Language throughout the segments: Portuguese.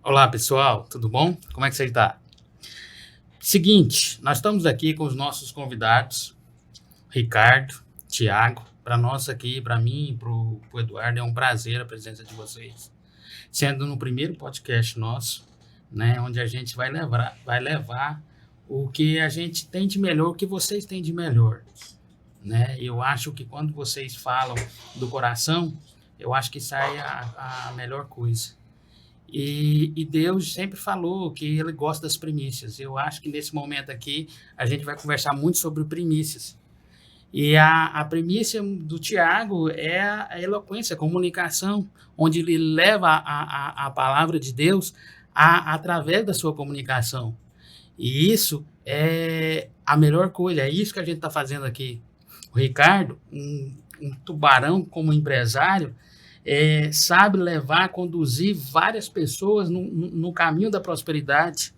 Olá, pessoal, tudo bom? Como é que você está? Seguinte, nós estamos aqui com os nossos convidados, Ricardo, Tiago. Para nós aqui, para mim e para o Eduardo, é um prazer a presença de vocês. Sendo no primeiro podcast nosso, né, onde a gente vai levar o que a gente tem de melhor, o que vocês têm de melhor. Né? Eu acho que quando vocês falam do coração, eu acho que sai a melhor coisa. E Deus sempre falou que ele gosta das primícias. Eu acho que nesse momento aqui a gente vai conversar muito sobre primícias. E a primícia do Tiago é a eloquência, a comunicação, onde ele leva a palavra de Deus através da sua comunicação. E isso é a melhor coisa, é isso que a gente está fazendo aqui. O Ricardo, um tubarão como empresário, sabe levar, conduzir várias pessoas no caminho da prosperidade,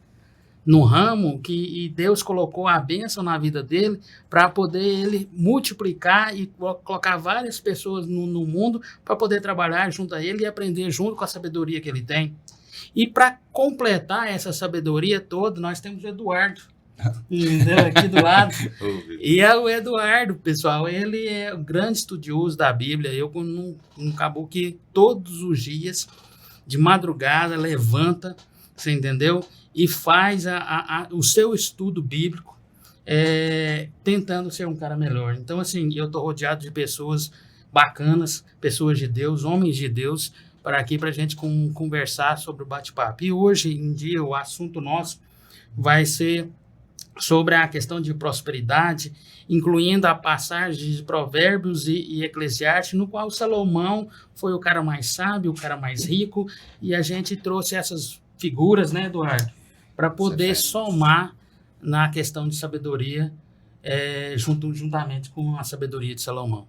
no ramo que Deus colocou a bênção na vida dele para poder ele multiplicar e colocar várias pessoas no mundo para poder trabalhar junto a ele e aprender junto com a sabedoria que ele tem. E para completar essa sabedoria toda, nós temos o Eduardo, aqui do lado. E é o Eduardo, pessoal, ele é um grande estudioso da Bíblia. Eu, um caboclo que todos os dias, de madrugada, levanta, você entendeu? E faz o seu estudo bíblico, tentando ser um cara melhor. Então, assim, eu estou rodeado de pessoas bacanas, pessoas de Deus, homens de Deus, para aqui, para a gente conversar sobre o bate-papo. E hoje em dia, o assunto nosso vai ser sobre a questão de prosperidade, incluindo a passagem de Provérbios e Eclesiastes, no qual Salomão foi o cara mais sábio, o cara mais rico, e a gente trouxe essas figuras, né, Eduardo, para poder somar na questão de sabedoria, juntamente com a sabedoria de Salomão.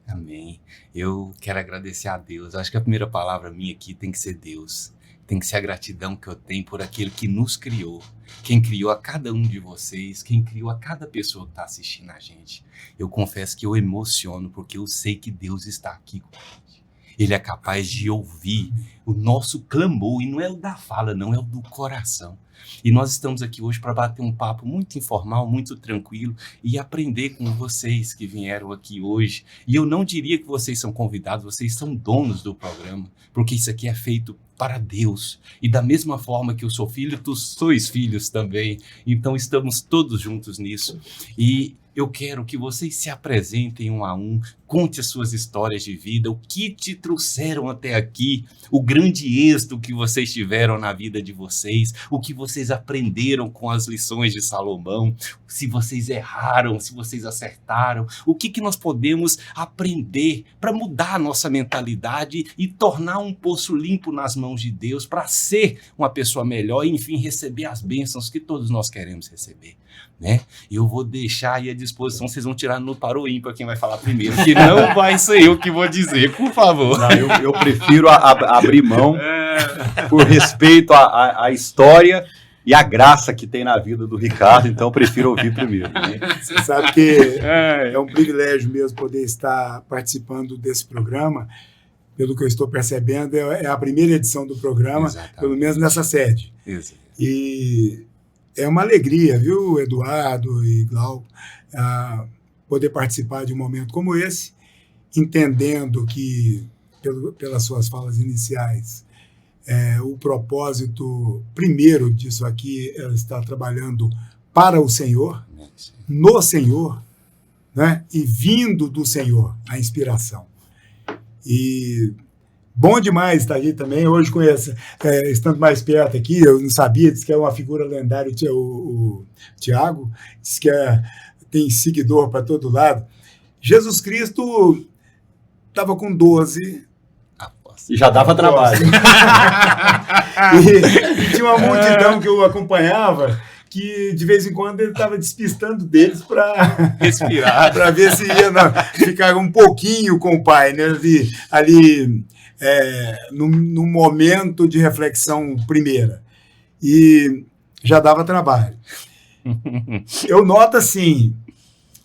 Amém. Eu quero agradecer a Deus. Acho que a primeira palavra minha aqui tem que ser Deus. Tem que ser a gratidão que eu tenho por aquele que nos criou. Quem criou a cada um de vocês, quem criou a cada pessoa que está assistindo a gente. Eu confesso que eu emociono porque eu sei que Deus está aqui com a gente. Ele é capaz de ouvir o nosso clamor, e não é o da fala, não, é o do coração. E nós estamos aqui hoje para bater um papo muito informal, muito tranquilo e aprender com vocês que vieram aqui hoje. E eu não diria que vocês são convidados, vocês são donos do programa, porque isso aqui é feito para Deus. E da mesma forma que eu sou filho, tu sois filhos também. Então estamos todos juntos nisso. E eu quero que vocês se apresentem um a um, conte as suas histórias de vida, o que te trouxeram até aqui, o grande êxito que vocês tiveram na vida de vocês, o que vocês aprenderam com as lições de Salomão, se vocês erraram, se vocês acertaram, o que nós podemos aprender para mudar a nossa mentalidade e tornar um poço limpo nas mãos de Deus para ser uma pessoa melhor e, enfim, receber as bênçãos que todos nós queremos receber. Né? Eu vou deixar aí à disposição, vocês vão tirar no par ou ímpar quem vai falar primeiro, que não vai ser eu que vou dizer, por favor. Não, eu prefiro abrir mão por respeito à história e a graça que tem na vida do Ricardo, então eu prefiro ouvir primeiro. Né? Você sabe que é um privilégio mesmo poder estar participando desse programa. Pelo que eu estou percebendo, é a primeira edição do programa, exatamente, pelo menos nessa sede. Exato. E é uma alegria, viu, Eduardo e Glauco, poder participar de um momento como esse, entendendo que, pelas suas falas iniciais, o propósito primeiro disso aqui é estar trabalhando para o Senhor, no Senhor, né, e vindo do Senhor, a inspiração. E bom demais estar aqui também, hoje estando mais perto aqui, eu não sabia, disse que é uma figura lendária, o Tiago, disse que tem seguidor para todo lado. Jesus Cristo estava com 12... E já dava trabalho. e tinha uma multidão que eu acompanhava, que de vez em quando ele estava despistando deles para respirar, para ver se ia ficar um pouquinho com o pai, né? Ali no momento de reflexão primeira. E já dava trabalho. Eu noto assim,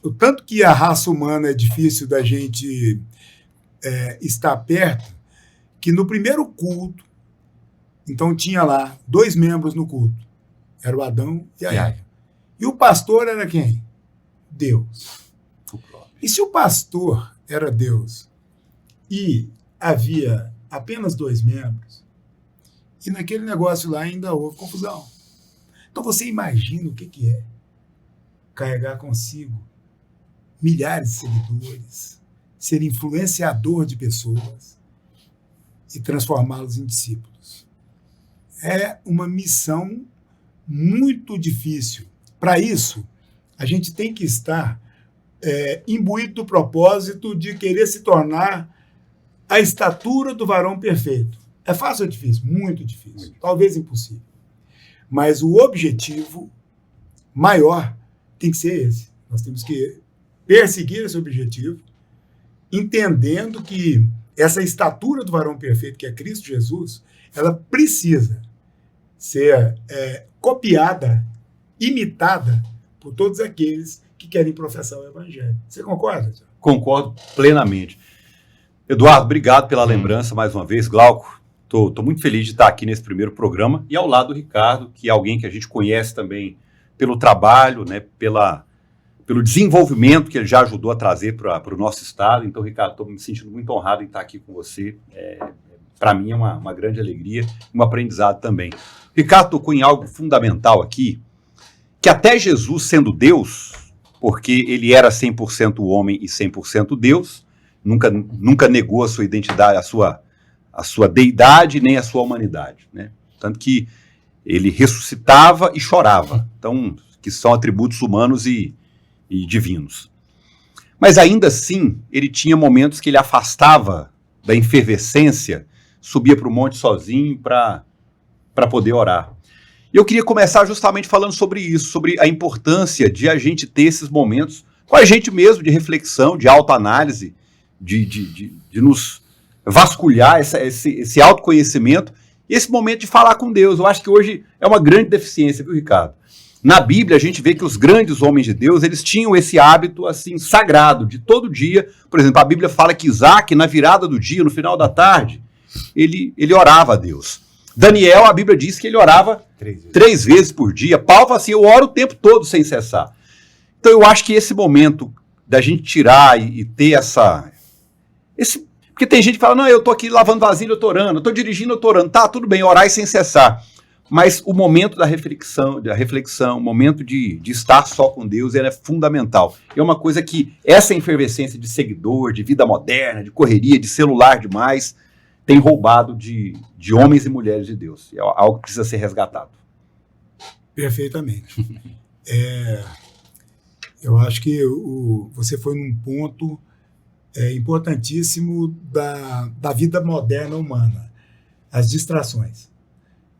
o tanto que a raça humana é difícil da gente estar perto, que no primeiro culto, Então tinha lá 2 membros no culto. Era o Adão e a E aí? Eva. E o pastor era quem? Deus. E se o pastor era Deus e havia apenas 2 membros, e naquele negócio lá ainda houve confusão. Então você imagina o que é carregar consigo milhares de seguidores, ser influenciador de pessoas e transformá-los em discípulos. É uma missão muito difícil. Para isso, a gente tem que estar imbuído do propósito de querer se tornar a estatura do varão perfeito. É fácil ou difícil? Muito difícil. Talvez impossível. Mas o objetivo maior tem que ser esse. Nós temos que perseguir esse objetivo, entendendo que essa estatura do varão perfeito, que é Cristo Jesus, ela precisa ser copiada, imitada por todos aqueles que querem professar o Evangelho. Você concorda, Tiago? Concordo plenamente. Eduardo, obrigado pela lembrança mais uma vez. Glauco, estou muito feliz de estar aqui nesse primeiro programa e ao lado do Ricardo, que é alguém que a gente conhece também pelo trabalho, né, pelo desenvolvimento que ele já ajudou a trazer para o nosso estado. Então, Ricardo, estou me sentindo muito honrado em estar aqui com você. Para mim é uma grande alegria e um aprendizado também. Ricardo tocou em algo fundamental aqui, que até Jesus sendo Deus, porque ele era 100% homem e 100% Deus, nunca negou a sua identidade, a sua deidade, nem a sua humanidade, né? Tanto que ele ressuscitava e chorava, então, que são atributos humanos e divinos. Mas ainda assim, ele tinha momentos que ele afastava da efervescência, subia para o monte sozinho para poder orar. E eu queria começar justamente falando sobre isso, sobre a importância de a gente ter esses momentos com a gente mesmo, de reflexão, de autoanálise, de nos vasculhar esse autoconhecimento e esse momento de falar com Deus. Eu acho que hoje é uma grande deficiência, viu, Ricardo? Na Bíblia, a gente vê que os grandes homens de Deus, eles tinham esse hábito, assim, sagrado, de todo dia. Por exemplo, a Bíblia fala que Isaac, na virada do dia, no final da tarde, ele orava a Deus. Daniel, a Bíblia diz que ele orava 3 vezes por dia. Paulo fala assim, eu oro o tempo todo sem cessar. Então, eu acho que esse momento da gente tirar e ter porque tem gente que fala, não, eu tô aqui lavando vasilha, eu tô orando, eu tô dirigindo, eu tô orando. Tá, tudo bem, orar e sem cessar. Mas o momento da reflexão, o momento de estar só com Deus, ele é fundamental. É uma coisa que essa efervescência de seguidor, de vida moderna, de correria, de celular demais, tem roubado de homens e mulheres de Deus. É algo que precisa ser resgatado. Perfeitamente. Eu acho que você foi num ponto importantíssimo da vida moderna humana, as distrações.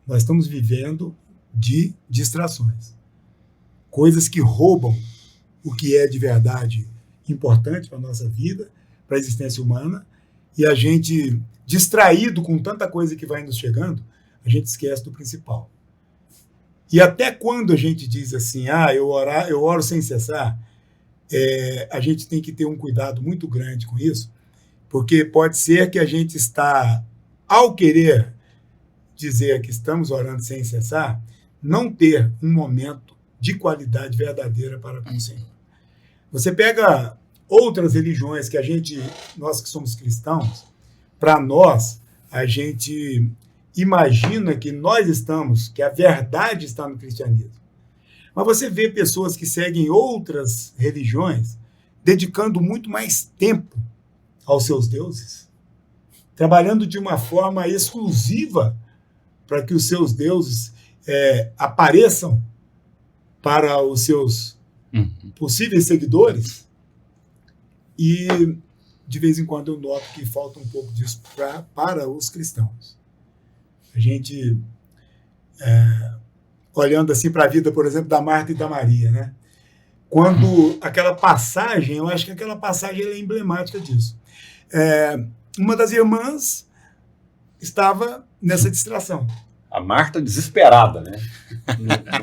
Nós estamos vivendo de distrações. Coisas que roubam o que é de verdade importante para a nossa vida, para a existência humana, e a gente, distraído com tanta coisa que vai nos chegando, a gente esquece do principal. E até quando a gente diz assim, eu oro sem cessar, a gente tem que ter um cuidado muito grande com isso, porque pode ser que a gente está, ao querer dizer que estamos orando sem cessar, não ter um momento de qualidade verdadeira para com o Senhor. Você pega outras religiões que nós que somos cristãos, para nós, a gente imagina que que a verdade está no cristianismo. Mas você vê pessoas que seguem outras religiões dedicando muito mais tempo aos seus deuses, trabalhando de uma forma exclusiva para que os seus deuses apareçam para os seus possíveis seguidores. E, de vez em quando, eu noto que falta um pouco disso para os cristãos. A gente, olhando assim para a vida, por exemplo, da Marta e da Maria, né? Quando aquela passagem, eu acho que aquela passagem é emblemática disso. Uma das irmãs estava nessa distração. A Marta desesperada, né?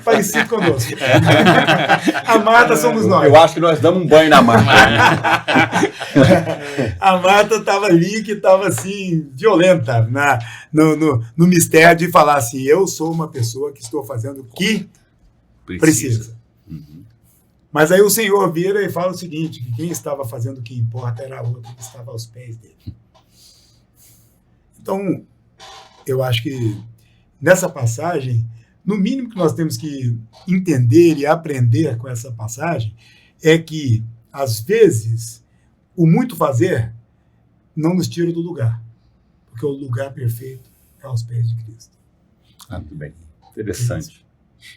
Parecido conosco. A Marta somos nós. Eu acho que nós damos um banho na Marta. Né? A Marta estava ali, que estava assim, violenta no mistério de falar assim, eu sou uma pessoa que estou fazendo o que precisa. Uhum. Mas aí o Senhor vira e fala o seguinte, que quem estava fazendo o que importa era a outra que estava aos pés dele. Então, eu acho que nessa passagem, no mínimo que nós temos que entender e aprender com essa passagem é que, às vezes, o muito fazer não nos tira do lugar, porque o lugar perfeito é aos pés de Cristo. Muito bem. Interessante.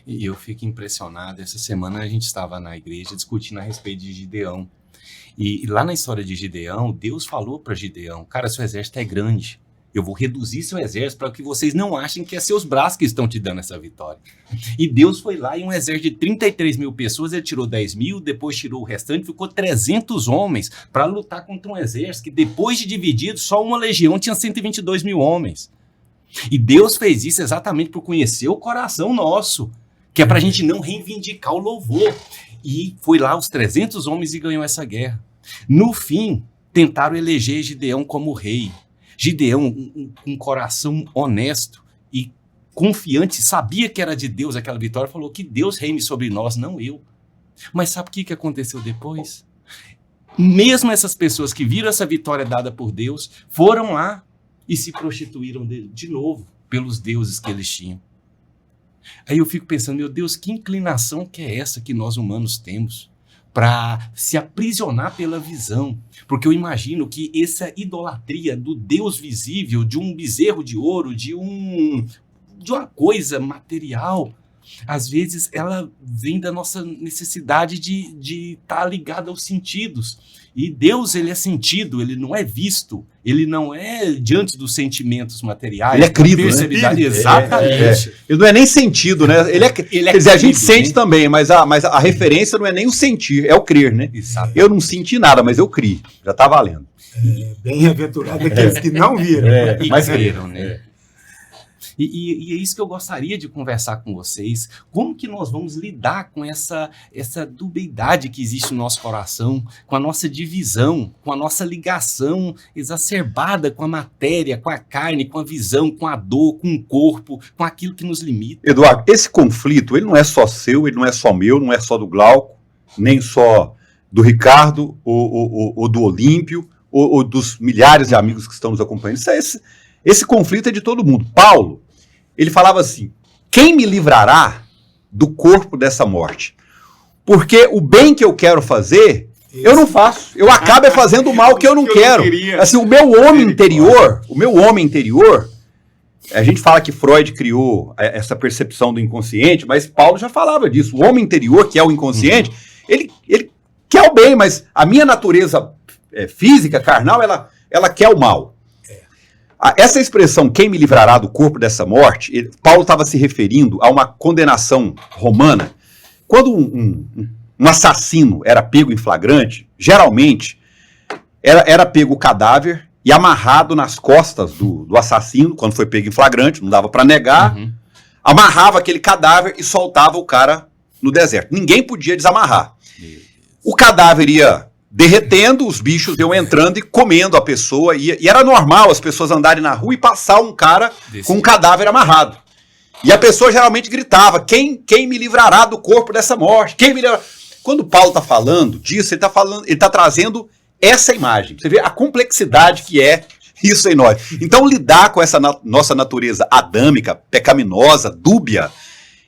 E eu fico impressionado. Essa semana a gente estava na igreja discutindo a respeito de Gideão. E lá na história de Gideão, Deus falou para Gideão, cara, seu exército é grande. Eu vou reduzir seu exército para que vocês não achem que é seus braços que estão te dando essa vitória. E Deus foi lá e um exército de 33 mil pessoas, ele tirou 10 mil, depois tirou o restante, ficou 300 homens para lutar contra um exército que depois de dividido, só uma legião tinha 122 mil homens. E Deus fez isso exatamente por conhecer o coração nosso, que é para a gente não reivindicar o louvor. E foi lá os 300 homens e ganhou essa guerra. No fim, tentaram eleger Gideão como rei. Gideão, um coração honesto e confiante, sabia que era de Deus aquela vitória, falou que Deus reine sobre nós, não eu. Mas sabe o que aconteceu depois? Mesmo essas pessoas que viram essa vitória dada por Deus, foram lá e se prostituíram de novo pelos deuses que eles tinham. Aí eu fico pensando, meu Deus, que inclinação que é essa que nós humanos temos para se aprisionar pela visão? Porque eu imagino que essa idolatria do Deus visível, de um bezerro de ouro, de uma coisa material, às vezes ela vem da nossa necessidade de estar ligada aos sentidos. E Deus, ele é sentido, ele não é visto, ele não é diante dos sentimentos materiais. Ele é crido, né? Exatamente. Ele não é nem sentido, né? Ele é quer dizer, a gente sente também, mas a referência não é nem o sentir, é o crer, né? Exato. Eu não senti nada, mas eu criei, já está valendo. Bem-aventurado aqueles que não viram. Mas creram, né? E é isso que eu gostaria de conversar com vocês. Como que nós vamos lidar com essa dubiedade que existe no nosso coração, com a nossa divisão, com a nossa ligação exacerbada com a matéria, com a carne, com a visão, com a dor, com o corpo, com aquilo que nos limita? Eduardo, esse conflito, ele não é só seu, ele não é só meu, não é só do Glauco, nem só do Ricardo, ou do Olímpio, ou dos milhares de amigos que estão nos acompanhando. Esse conflito é de todo mundo. Paulo, ele falava assim, quem me livrará do corpo dessa morte? Porque o bem que eu quero fazer, eu não faço. Eu acabo fazendo o mal que eu não quero. Assim, o meu homem interior, a gente fala que Freud criou essa percepção do inconsciente, mas Paulo já falava disso. O homem interior, que é o inconsciente, ele quer o bem, mas a minha natureza física, carnal, ela quer o mal. Essa expressão, quem me livrará do corpo dessa morte, Paulo estava se referindo a uma condenação romana. Quando um assassino era pego em flagrante, geralmente era pego o cadáver e amarrado nas costas do assassino, quando foi pego em flagrante, não dava para negar, amarrava aquele cadáver e soltava o cara no deserto. Ninguém podia desamarrar. O cadáver ia derretendo, os bichos iam entrando e comendo a pessoa, e era normal as pessoas andarem na rua e passar um cara com um cadáver amarrado. E a pessoa geralmente gritava, quem me livrará do corpo dessa morte? Quem me livrará? Quando Paulo está falando disso, ele está trazendo essa imagem. Você vê a complexidade que é isso em nós. Então lidar com essa nossa natureza adâmica, pecaminosa, dúbia,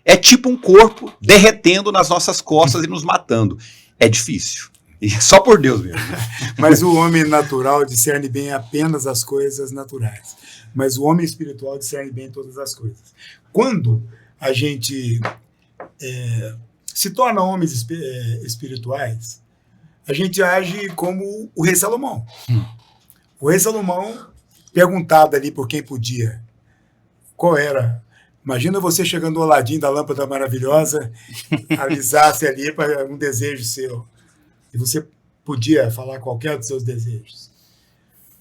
é tipo um corpo derretendo nas nossas costas e nos matando. É difícil. E só por Deus mesmo. Mas o homem natural discerne bem apenas as coisas naturais. Mas o homem espiritual discerne bem todas as coisas. Quando a gente se torna homens espirituais, a gente age como o rei Salomão. O rei Salomão, perguntado ali por quem podia, qual era? Imagina você chegando ao ladinho da lâmpada maravilhosa, avisasse ali para um desejo seu. E você podia falar qualquer dos seus desejos.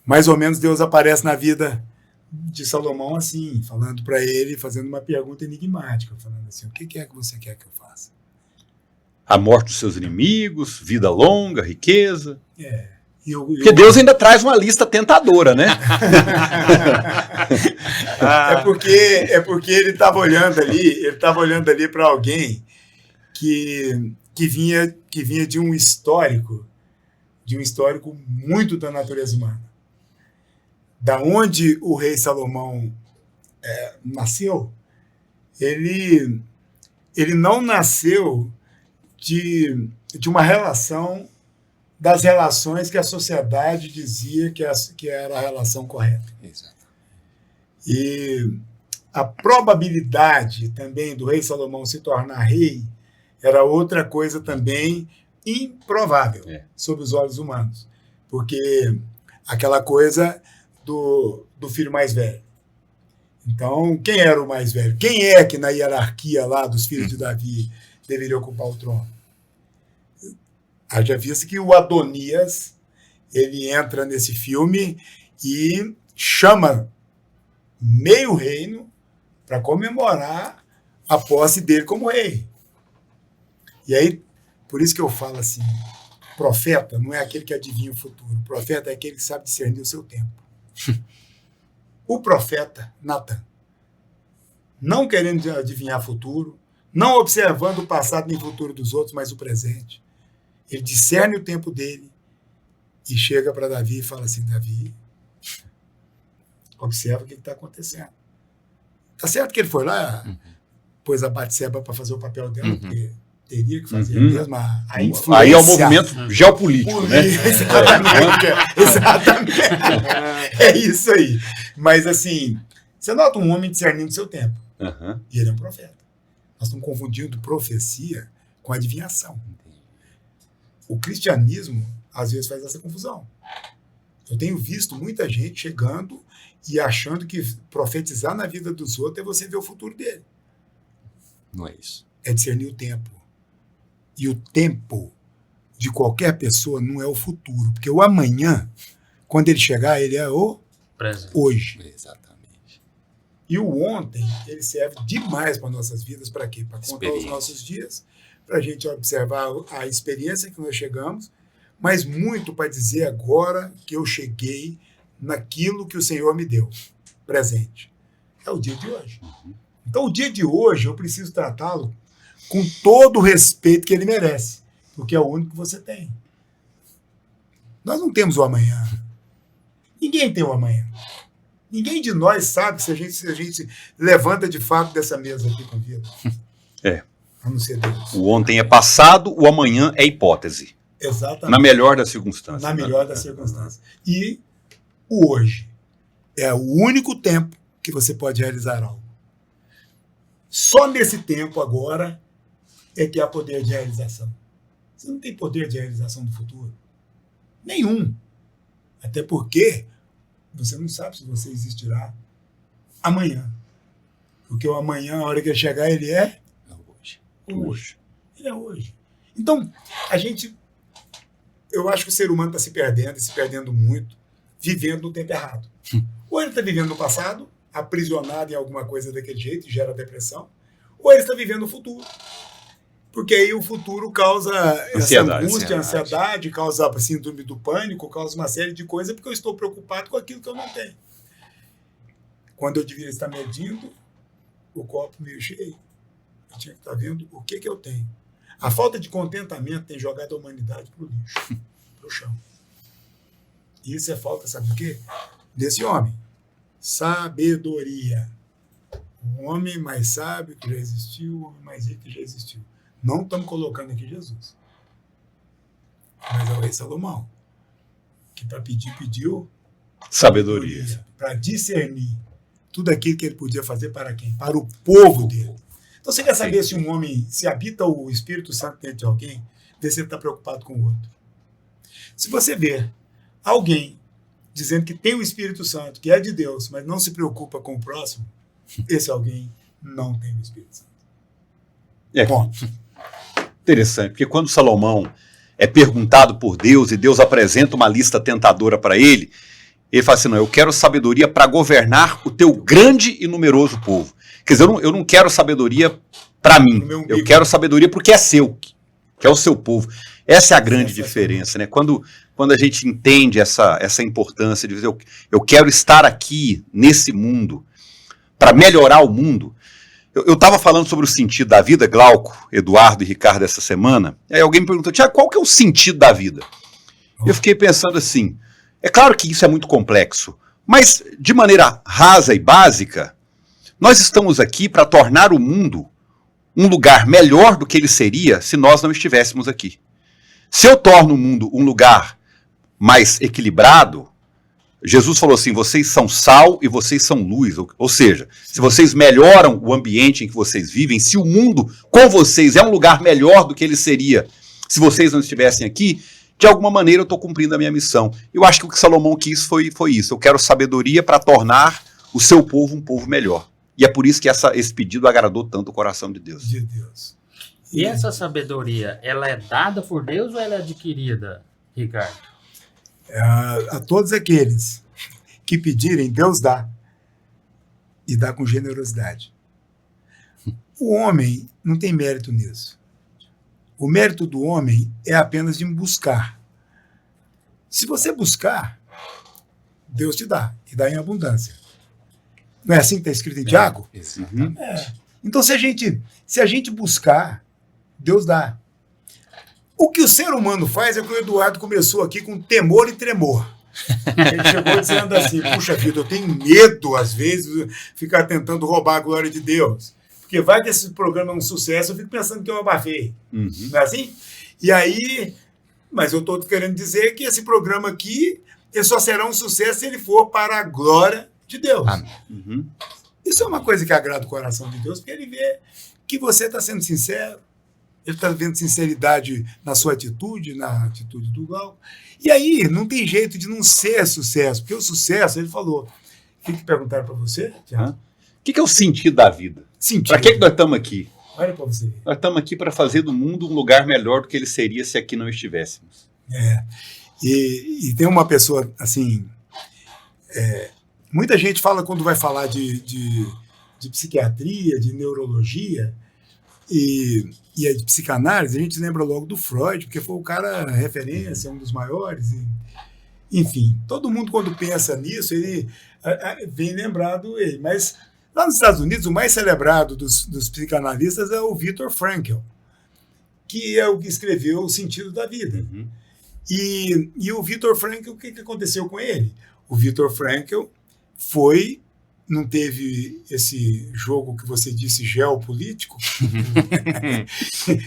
Mais ou menos Deus aparece na vida de Salomão assim, falando para ele, fazendo uma pergunta enigmática, falando assim, o que é que você quer que eu faça? A morte dos seus inimigos, vida longa, riqueza. Porque Deus ainda traz uma lista tentadora, né? É porque ele estava olhando ali para alguém que vinha de um histórico muito da natureza humana. Da onde o rei Salomão nasceu, ele não nasceu de uma relação das relações que a sociedade dizia que era a relação correta. Exato. E a probabilidade também do rei Salomão se tornar rei era outra coisa também improvável sob os olhos humanos. Porque aquela coisa do filho mais velho. Então, quem era o mais velho? Quem é que na hierarquia lá dos filhos de Davi deveria ocupar o trono? Haja visto que o Adonias, ele entra nesse filme e chama meio reino para comemorar a posse dele como rei. E aí, por isso que eu falo assim, profeta não é aquele que adivinha o futuro, profeta é aquele que sabe discernir o seu tempo. O profeta, Natan, não querendo adivinhar o futuro, não observando o passado nem o futuro dos outros, mas o presente, ele discerne o tempo dele e chega para Davi e fala assim, Davi, observa o que está acontecendo. Tá certo que ele foi lá, pôs a Batseba para fazer o papel dela, porque teria que fazer mesmo a influência. Aí é o movimento geopolítico, né? Exatamente. É isso aí. Mas assim, você nota um homem discernindo o seu tempo. E ele é um profeta. Nós estamos confundindo profecia com adivinhação. O cristianismo, às vezes, faz essa confusão. Eu tenho visto muita gente chegando e achando que profetizar na vida dos outros é você ver o futuro dele. Não é isso. É discernir o tempo. E o tempo de qualquer pessoa não é o futuro. Porque o amanhã, quando ele chegar, ele é o presente. Hoje. Exatamente. E o ontem, ele serve demais para nossas vidas. Para quê? Para contar os nossos dias, para a gente observar a experiência que nós chegamos, mas muito para dizer agora que eu cheguei naquilo que o Senhor me deu, presente. É o dia de hoje. Então, o dia de hoje, eu preciso tratá-lo com todo o respeito que ele merece, porque é o único que você tem. Nós não temos o amanhã. Ninguém tem o amanhã. Ninguém de nós sabe se a gente levanta de fato dessa mesa aqui com vida. A não ser Deus. O ontem é passado, o amanhã é hipótese. Exatamente. Na melhor das circunstâncias. Na melhor das circunstâncias. E o hoje é o único tempo que você pode realizar algo. Só nesse tempo agora é que há poder de realização. Você não tem poder de realização no futuro? Nenhum. Até porque você não sabe se você existirá amanhã. Porque o amanhã, a hora que ele chegar, ele é hoje. Ele é hoje. Então, eu acho que o ser humano está se perdendo muito, vivendo no tempo errado. Ou ele está vivendo no passado, aprisionado em alguma coisa daquele jeito, e gera depressão, ou ele está vivendo no futuro. Porque aí o futuro causa essa angústia, ansiedade, causa a síndrome do pânico, causa uma série de coisas, porque eu estou preocupado com aquilo que eu não tenho. Quando eu devia estar medindo o copo meio cheio, eu tinha que estar vendo o que eu tenho. A falta de contentamento tem jogado a humanidade para o lixo, para o chão. E isso é falta, sabe do quê? Desse homem. Sabedoria. O homem mais sábio que já existiu, o homem mais rico que já existiu. Não estamos colocando aqui Jesus. Mas é o rei Salomão, que para pedir, pediu sabedoria. Para discernir tudo aquilo que ele podia fazer para quem? Para o povo dele. Então você quer saber se um homem, se habita o Espírito Santo dentro de alguém, vê se ele está preocupado com o outro. Se você ver alguém dizendo que tem o Espírito Santo, que é de Deus, mas não se preocupa com o próximo, esse alguém não tem o Espírito Santo. Ponto. Interessante, porque quando Salomão é perguntado por Deus e Deus apresenta uma lista tentadora para ele, Ele fala assim, não, eu quero sabedoria para governar o teu grande e numeroso povo. Quer dizer, eu não quero sabedoria para mim, eu quero sabedoria porque é seu, que é o seu povo. Essa é a grande diferença, né? Quando a gente entende essa importância de dizer, eu quero estar aqui nesse mundo para melhorar o mundo. Eu estava falando sobre o sentido da vida, Glauco, Eduardo e Ricardo, essa semana, aí alguém me perguntou, Tiago, qual que é o sentido da vida? Eu fiquei pensando assim, é claro que isso é muito complexo, mas de maneira rasa e básica, nós estamos aqui para tornar o mundo um lugar melhor do que ele seria se nós não estivéssemos aqui. Se eu torno o mundo um lugar mais equilibrado, Jesus falou assim, vocês são sal e vocês são luz, ou seja, se vocês melhoram o ambiente em que vocês vivem, se o mundo com vocês é um lugar melhor do que ele seria se vocês não estivessem aqui, de alguma maneira eu estou cumprindo a minha missão. Eu acho que o que Salomão quis foi isso, eu quero sabedoria para tornar o seu povo um povo melhor. E é por isso que esse pedido agradou tanto o coração de Deus. De Deus. E essa sabedoria, ela é dada por Deus ou ela é adquirida, Ricardo? A todos aqueles que pedirem, Deus dá. E dá com generosidade. O homem não tem mérito nisso. O mérito do homem é apenas de buscar. Se você buscar, Deus te dá. E dá em abundância. Não é assim que está escrito em Tiago? Exatamente. Então, se a gente buscar, Deus dá. O que o ser humano faz é o que o Eduardo começou aqui com temor e tremor. Ele chegou dizendo assim, puxa vida, eu tenho medo, às vezes, de ficar tentando roubar a glória de Deus. Porque vai que esse programa é um sucesso, eu fico pensando que eu abafei. Não é assim? E aí, mas eu estou querendo dizer que esse programa aqui, ele só será um sucesso se ele for para a glória de Deus. Isso é uma coisa que agrada o coração de Deus, porque ele vê que você está sendo sincero, ele está vendo sinceridade na sua atitude, na atitude do Glauco. E aí, não tem jeito de não ser sucesso, porque o sucesso, ele falou. O que perguntaram para você, Tiago? O que é o sentido da vida? Para que nós estamos aqui? Olha para você. Nós estamos aqui para fazer do mundo um lugar melhor do que ele seria se aqui não estivéssemos. E tem uma pessoa, assim... muita gente fala, quando vai falar de psiquiatria, de neurologia... E a de psicanálise, a gente lembra logo do Freud, porque foi o cara referência, um dos maiores. Enfim, todo mundo quando pensa nisso, ele vem lembrado ele. Mas lá nos Estados Unidos, o mais celebrado dos psicanalistas é o Viktor Frankl, que é o que escreveu O Sentido da Vida. E o Viktor Frankl, o que aconteceu com ele? O Viktor Frankl não teve esse jogo que você disse geopolítico,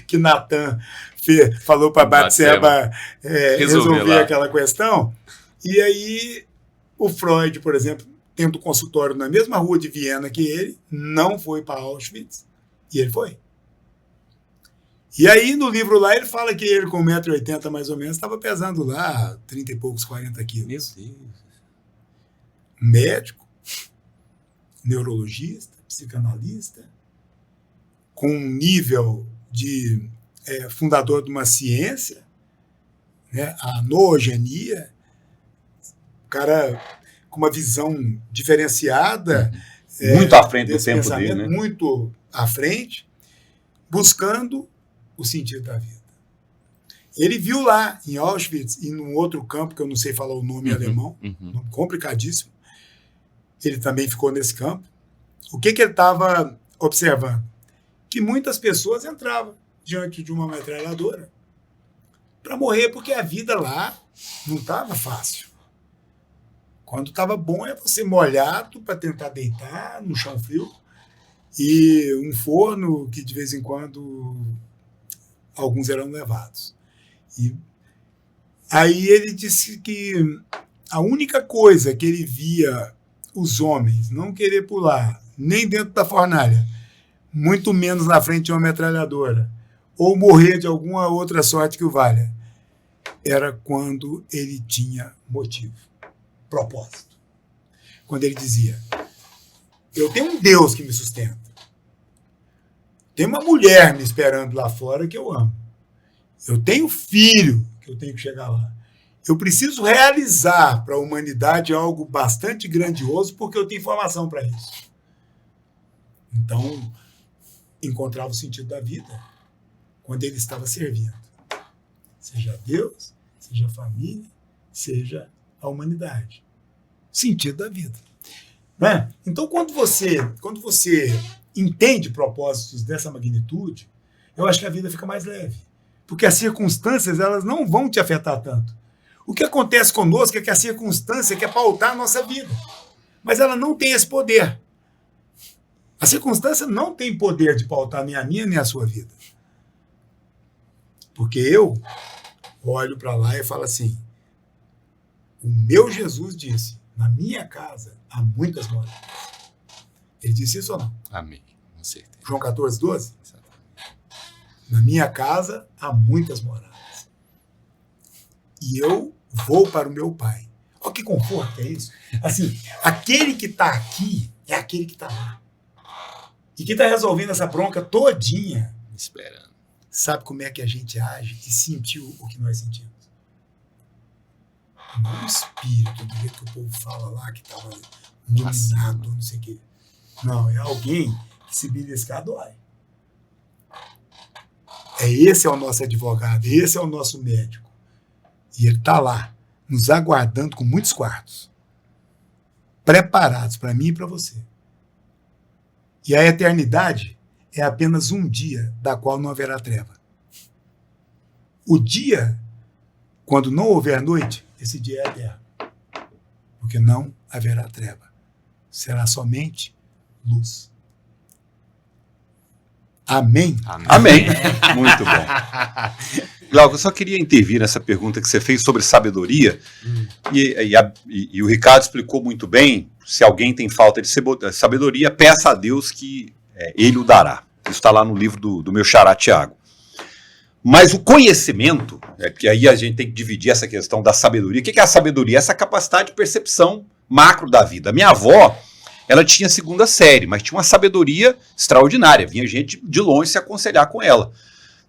que Natan falou para Batseba resolver aquela questão. E aí o Freud, por exemplo, tendo consultório na mesma rua de Viena que ele, não foi para Auschwitz, e ele foi. E aí no livro lá ele fala que ele com 1,80 m mais ou menos estava pesando lá 30 e poucos, 40 quilos. Meu Deus. Médico, neurologista, psicanalista, com um nível de fundador de uma ciência, né, a noogenia, cara com uma visão diferenciada, muito à frente do tempo dele, né? Muito à frente, buscando o sentido da vida. Ele viu lá em Auschwitz e num outro campo, que eu não sei falar o nome alemão, complicadíssimo, ele também ficou nesse campo. O que ele estava observando? Que muitas pessoas entravam diante de uma metralhadora para morrer, porque a vida lá não estava fácil. Quando estava bom é você molhado para tentar deitar no chão frio e um forno que de vez em quando alguns eram levados. E aí ele disse que a única coisa que ele via os homens não querer pular nem dentro da fornalha, muito menos na frente de uma metralhadora, ou morrer de alguma outra sorte que o valha, era quando ele tinha motivo, propósito. Quando ele dizia, eu tenho um Deus que me sustenta, tem uma mulher me esperando lá fora que eu amo, eu tenho filho que eu tenho que chegar lá, Eu preciso realizar para a humanidade algo bastante grandioso porque eu tenho informação para isso. Então, encontrava o sentido da vida quando ele estava servindo. Seja Deus, seja a família, seja a humanidade. Sentido da vida. Né? Então, quando você entende propósitos dessa magnitude, eu acho que a vida fica mais leve. Porque as circunstâncias elas não vão te afetar tanto. O que acontece conosco é que a circunstância quer pautar a nossa vida. Mas ela não tem esse poder. A circunstância não tem poder de pautar nem a minha nem a sua vida. Porque eu olho para lá e falo assim, o meu Jesus disse, na minha casa há muitas moradas. Ele disse isso ou não? Amém, com certeza. João 14, 12? Exatamente. Na minha casa há muitas moradas. E eu vou para o meu Pai. Olha que conforto é isso. Assim, aquele que está aqui é aquele que está lá. E que está resolvendo essa bronca todinha. Esperando. Sabe como é que a gente age e sentiu o que nós sentimos? Não o espírito, do jeito que o povo fala lá, que estava dominado, não sei o quê. Não, é alguém que se beliscar dói. Esse é o nosso advogado, esse é o nosso médico. E ele está lá, nos aguardando com muitos quartos, preparados para mim e para você. E a eternidade é apenas um dia da qual não haverá treva. O dia, quando não houver noite, esse dia é eterno. Porque não haverá treva. Será somente luz. Amém? Amém. Muito bom. Glauco, eu só queria intervir nessa pergunta que você fez sobre sabedoria. E o Ricardo explicou muito bem. Se alguém tem falta de sabedoria, peça a Deus que ele o dará. Isso está lá no livro do meu xará Tiago. Mas o conhecimento, que aí a gente tem que dividir essa questão da sabedoria. O que é a sabedoria? Essa capacidade de percepção macro da vida. A minha avó, ela tinha segunda série, mas tinha uma sabedoria extraordinária. Vinha gente de longe se aconselhar com ela.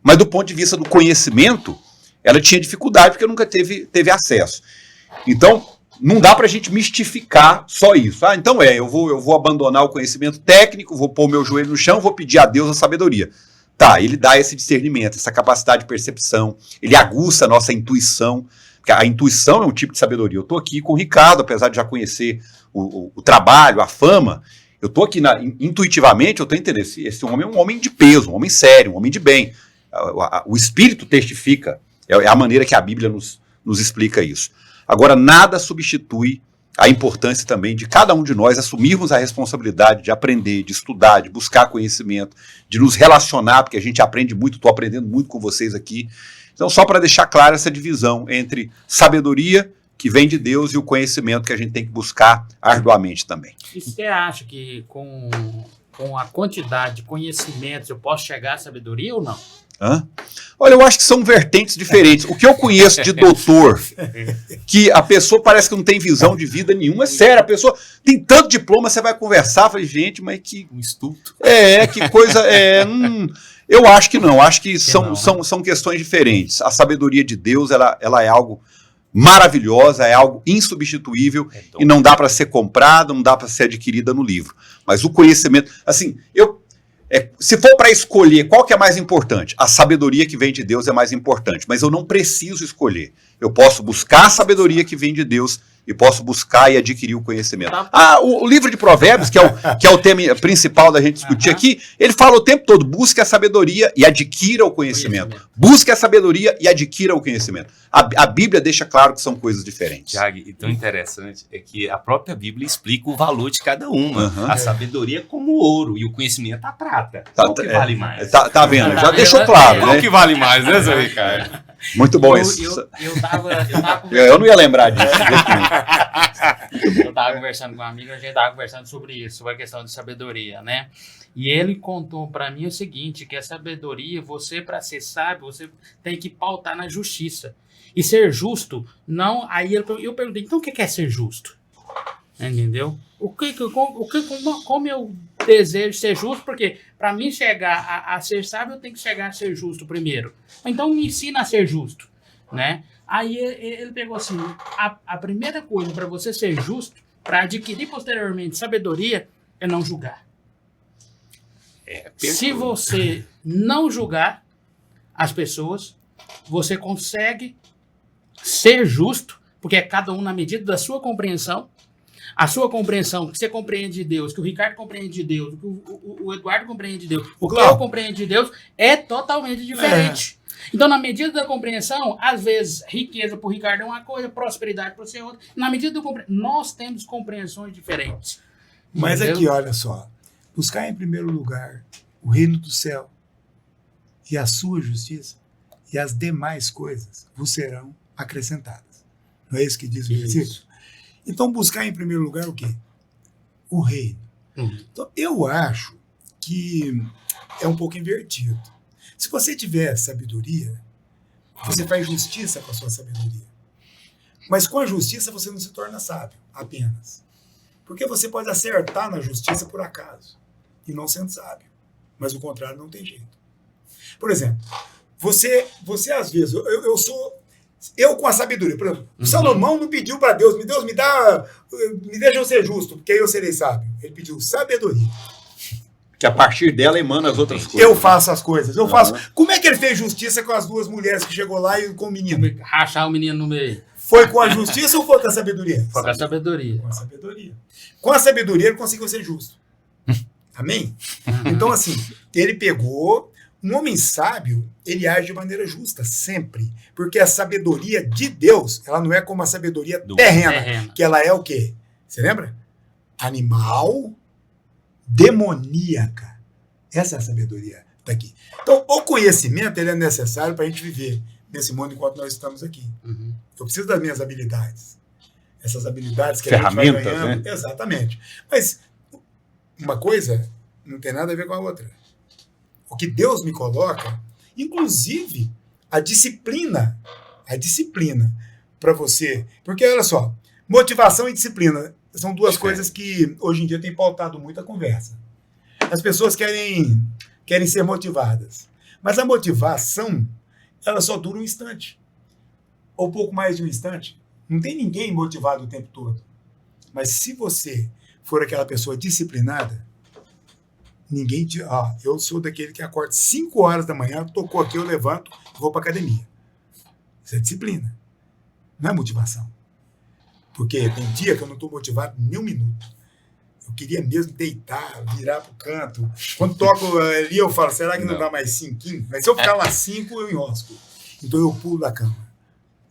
Mas do ponto de vista do conhecimento, ela tinha dificuldade porque nunca teve acesso. Então, não dá para a gente mistificar só isso. Então eu vou abandonar o conhecimento técnico, vou pôr o meu joelho no chão, vou pedir a Deus a sabedoria. Tá, ele dá esse discernimento, essa capacidade de percepção, ele aguça a nossa intuição, porque a intuição é um tipo de sabedoria. Eu estou aqui com o Ricardo, apesar de já conhecer o trabalho, a fama, eu estou aqui intuitivamente, eu estou entendendo, esse homem é um homem de peso, um homem sério, um homem de bem. O Espírito testifica, é a maneira que a Bíblia nos explica isso. Agora, nada substitui a importância também de cada um de nós assumirmos a responsabilidade de aprender, de estudar, de buscar conhecimento, de nos relacionar, porque a gente aprende muito, estou aprendendo muito com vocês aqui. Então, só para deixar clara essa divisão entre sabedoria, que vem de Deus, e o conhecimento que a gente tem que buscar arduamente também. E você acha que com a quantidade de conhecimentos eu posso chegar à sabedoria ou não? Olha, eu acho que são vertentes diferentes. O que eu conheço de doutor, que a pessoa parece que não tem visão de vida nenhuma, é sério, a pessoa tem tanto diploma, você vai conversar, fala, gente, mas que... Um estudo. Que coisa... eu acho que não, acho que são questões diferentes. A sabedoria de Deus, ela é algo maravilhosa, é algo insubstituível, e não dá para ser comprada, não dá para ser adquirida no livro. Mas o conhecimento... Assim, se for para escolher qual que é mais importante, a sabedoria que vem de Deus é mais importante, mas eu não preciso escolher. Eu posso buscar a sabedoria que vem de Deus e posso buscar e adquirir o conhecimento. O livro de Provérbios, que é o tema principal da gente discutir aqui, ele fala o tempo todo, busque a sabedoria e adquira o conhecimento. Busque a sabedoria e adquira o conhecimento. A Bíblia deixa claro que são coisas diferentes. Tiago, e tão interessante é que a própria Bíblia explica o valor de cada uma. A sabedoria como ouro e o conhecimento a prata. Qual que vale mais? Tá vendo? Já deixou claro, né? Qual que vale mais, né, Zé Ricardo? Muito bom isso. Eu não ia lembrar disso. Eu estava conversando com um amigo, a gente estava conversando sobre isso, sobre a questão de sabedoria, né? E ele contou para mim o seguinte, que a sabedoria, você para ser sábio, você tem que pautar na justiça. E ser justo, não... Aí eu perguntei, então o que é ser justo? Entendeu? Como eu desejo ser justo, porque para mim chegar a ser sábio, eu tenho que chegar a ser justo primeiro. Então me ensina a ser justo. né? Aí ele pegou assim, a primeira coisa para você ser justo, para adquirir posteriormente sabedoria, é não julgar. Se você não julgar as pessoas, você consegue ser justo, porque é cada um na medida da sua compreensão. A sua compreensão, que você compreende de Deus, que o Ricardo compreende de Deus, que o Eduardo compreende de Deus, o que eu compreendo de Deus, é totalmente diferente. Então, na medida da compreensão, às vezes, riqueza para o Ricardo é uma coisa, prosperidade para você é outra. Na medida do nós temos compreensões diferentes. Mas Entendeu? aqui, olha só. Buscar em primeiro lugar o reino do céu e a sua justiça, e as demais coisas vos serão acrescentadas. Não é isso que diz o versículo? Então, buscar em primeiro lugar o quê? O reino. Então, eu acho que é um pouco invertido. Se você tiver sabedoria, você faz justiça com a sua sabedoria. Mas com a justiça você não se torna sábio, apenas. Porque você pode acertar na justiça por acaso, e não sendo sábio. Mas o contrário não tem jeito. Por exemplo, você às vezes, eu com a sabedoria, por exemplo, Salomão não pediu para Deus, me deixa eu ser justo, porque aí eu serei sábio. Ele pediu sabedoria. Que a partir dela emana as outras coisas. Eu faço as coisas, eu faço. Como é que ele fez justiça com as duas mulheres que chegou lá e com o menino? Rachar o menino no meio. Foi com a justiça ou foi com a sabedoria? Foi com a sabedoria. Com a sabedoria. Com a sabedoria ele conseguiu ser justo. Amém? Então, assim, ele pegou. Um homem sábio, ele age de maneira justa, sempre. Porque a sabedoria de Deus, ela não é como a sabedoria terrena. Que ela é o quê? Você lembra? Animal, demoníaca. Essa é a sabedoria daqui. Então, o conhecimento ele é necessário para a gente viver nesse mundo enquanto nós estamos aqui. Eu preciso das minhas habilidades. Essas habilidades que ferramentas, a gente vai ganhando. Né? Exatamente. Mas uma coisa não tem nada a ver com a outra. O que Deus me coloca, inclusive a disciplina para você. Porque, olha só, motivação e disciplina são duas coisas que hoje em dia têm pautado muito a conversa. As pessoas querem ser motivadas. Mas a motivação, ela só dura um instante. Ou pouco mais de um instante. Não tem ninguém motivado o tempo todo. Mas se você for aquela pessoa disciplinada, ninguém te... eu sou daquele que acorda 5 horas da manhã, tocou aqui, eu levanto, vou para academia. Isso é disciplina. Não é motivação. Porque tem dia que eu não estou motivado nem um minuto. Eu queria mesmo deitar, virar pro canto. Quando toco ali, eu falo, será que não dá mais 5? Mas se eu ficar lá 5, eu enrosco. Então eu pulo da cama.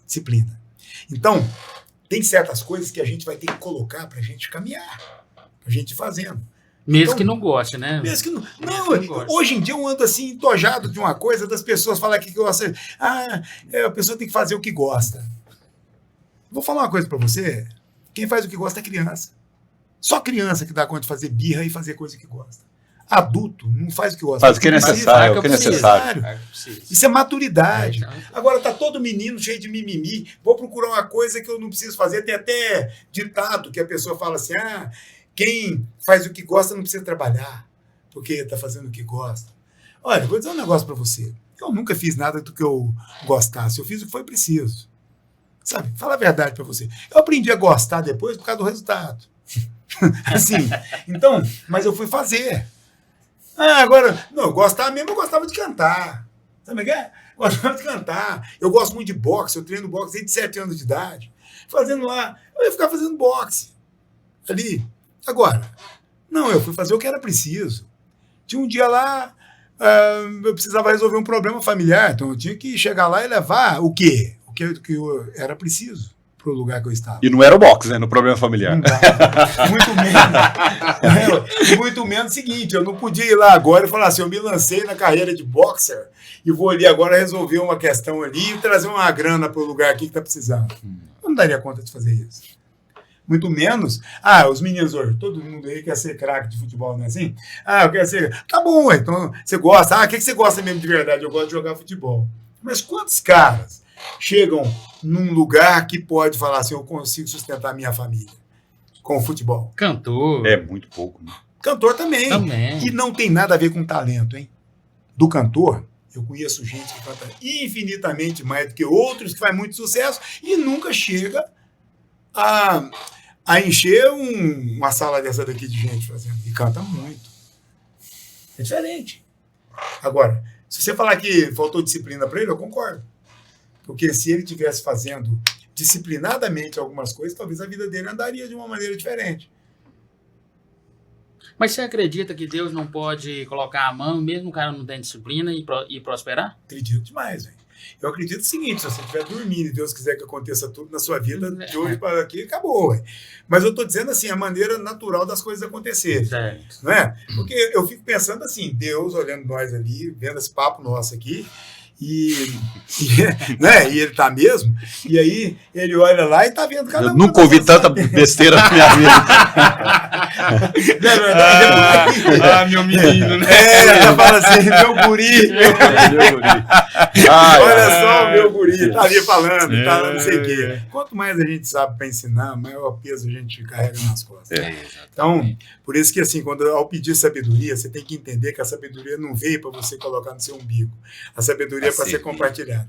Disciplina. Então, tem certas coisas que a gente vai ter que colocar pra gente caminhar. Pra gente ir fazendo. Mesmo então, que não goste, né? Mesmo que não. Não, hoje em dia eu ando assim, entojado de uma coisa, das pessoas falam que gosta. A pessoa tem que fazer o que gosta. Vou falar uma coisa pra você. Quem faz o que gosta é criança. Só criança que dá conta de fazer birra e fazer coisa que gosta. Adulto não faz o que gosta. Faz o que é necessário, o que é necessário. Isso é maturidade. Agora tá todo menino cheio de mimimi. Vou procurar uma coisa que eu não preciso fazer. Tem até ditado que a pessoa fala assim, quem faz o que gosta não precisa trabalhar, porque está fazendo o que gosta. Olha, vou dizer um negócio para você. Eu nunca fiz nada do que eu gostasse. Eu fiz o que foi preciso. Sabe? Fala a verdade para você. Eu aprendi a gostar depois por causa do resultado. Assim. Então, mas eu fui fazer. Agora, não, gostar mesmo, eu gostava de cantar. Sabe o que é? Gostava de cantar. Eu gosto muito de boxe. Eu treino boxe desde 7 anos de idade. Fazendo lá, eu ia ficar fazendo boxe. Ali. Agora, não, eu fui fazer o que era preciso. Tinha um dia lá, eu precisava resolver um problema familiar, então eu tinha que chegar lá e levar o quê? O que era preciso para o lugar que eu estava. E não era o boxe, né, no problema familiar. Muito menos o seguinte, eu não podia ir lá agora e falar assim, eu me lancei na carreira de boxer e vou ali agora resolver uma questão ali e trazer uma grana para o lugar aqui que está precisando. Eu não daria conta de fazer isso. Muito menos, os meninos hoje, todo mundo aí quer ser craque de futebol, não é assim? Eu quero ser, tá bom, então você gosta, o que você gosta mesmo de verdade? Eu gosto de jogar futebol. Mas quantos caras chegam num lugar que pode falar assim, eu consigo sustentar a minha família com o futebol? Cantor. É muito pouco, né? Cantor também. E não tem nada a ver com talento, hein? Do cantor, Eu conheço gente que canta infinitamente mais do que outros, que faz muito sucesso e nunca chega a encher uma sala dessa daqui de gente fazendo. E canta muito. É diferente. Agora, se você falar que faltou disciplina para ele, eu concordo. Porque se ele estivesse fazendo disciplinadamente algumas coisas, talvez a vida dele andaria de uma maneira diferente. Mas você acredita que Deus não pode colocar a mão, mesmo o cara não tem disciplina, e prosperar? Acredito demais, velho. Eu acredito o seguinte, se você estiver dormindo e Deus quiser que aconteça tudo na sua vida, de hoje para aqui, acabou, velho. Mas eu estou dizendo assim, a maneira natural das coisas acontecerem. Certo. Não é? Porque eu fico pensando assim, Deus olhando nós ali, vendo esse papo nosso aqui, né? E ele tá mesmo, e aí ele olha lá e tá vendo cada Eu nunca ouvi tanta besteira na minha vida. Não é verdade? Meu menino, né? Ela fala assim, meu guri. Olha só o meu guri, tá ali falando, tá não sei o quê. Quanto mais a gente sabe para ensinar, maior peso a gente carrega nas costas. Então, por isso que assim, ao pedir sabedoria, você tem que entender que a sabedoria não veio para você colocar no seu umbigo. A sabedoria é para ser compartilhada.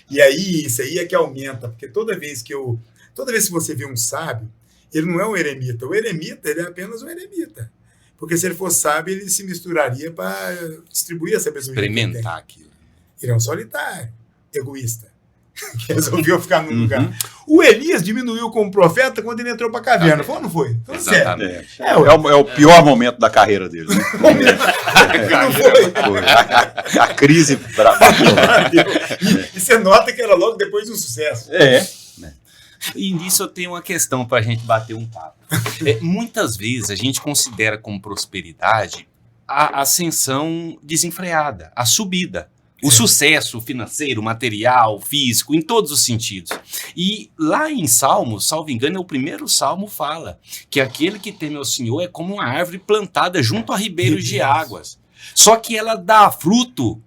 E aí, isso aí é que aumenta, porque toda vez que você vê um sábio, ele não é um eremita. O eremita, ele é apenas um eremita. Porque se ele fosse sábio, ele se misturaria para distribuir a sabedoria. Experimentar aquilo. Ele é um solitário, egoísta, que resolveu ficar num lugar. O Elias diminuiu como profeta quando ele entrou para a caverna. Foi ou não foi? Exatamente. É o pior momento da carreira dele. Né? Não foi. A crise E você nota que era logo depois de um sucesso. E nisso eu tenho uma questão para a gente bater um papo. Muitas vezes a gente considera como prosperidade a ascensão desenfreada, a subida. O sucesso financeiro, material, físico, em todos os sentidos. E lá em Salmos, salvo engano, o primeiro salmo fala que aquele que teme ao Senhor é como uma árvore plantada junto a ribeiros de águas. Só que ela dá fruto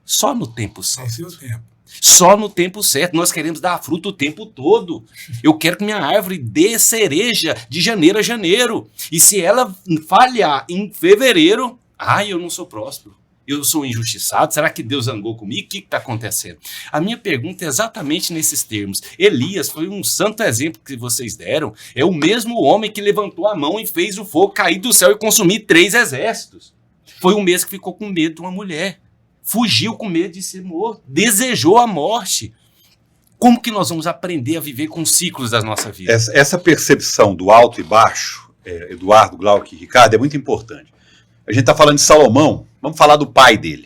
só no tempo certo. Ao seu tempo. Só no tempo certo. Nós queremos dar fruto o tempo todo. Eu quero que minha árvore dê cereja de janeiro a janeiro. E se ela falhar em fevereiro, eu não sou próspero. Eu sou injustiçado? Será que Deus zangou comigo? O que está acontecendo? A minha pergunta é exatamente nesses termos. Elias foi um santo exemplo que vocês deram. É o mesmo homem que levantou a mão e fez o fogo cair do céu e consumir 3 exércitos. Foi um mês que ficou com medo de uma mulher. Fugiu com medo de ser morto. Desejou a morte. Como que nós vamos aprender a viver com os ciclos da nossa vida? Essa percepção do alto e baixo, Eduardo, Glauco e Ricardo, é muito importante. A gente está falando de Salomão, vamos falar do pai dele.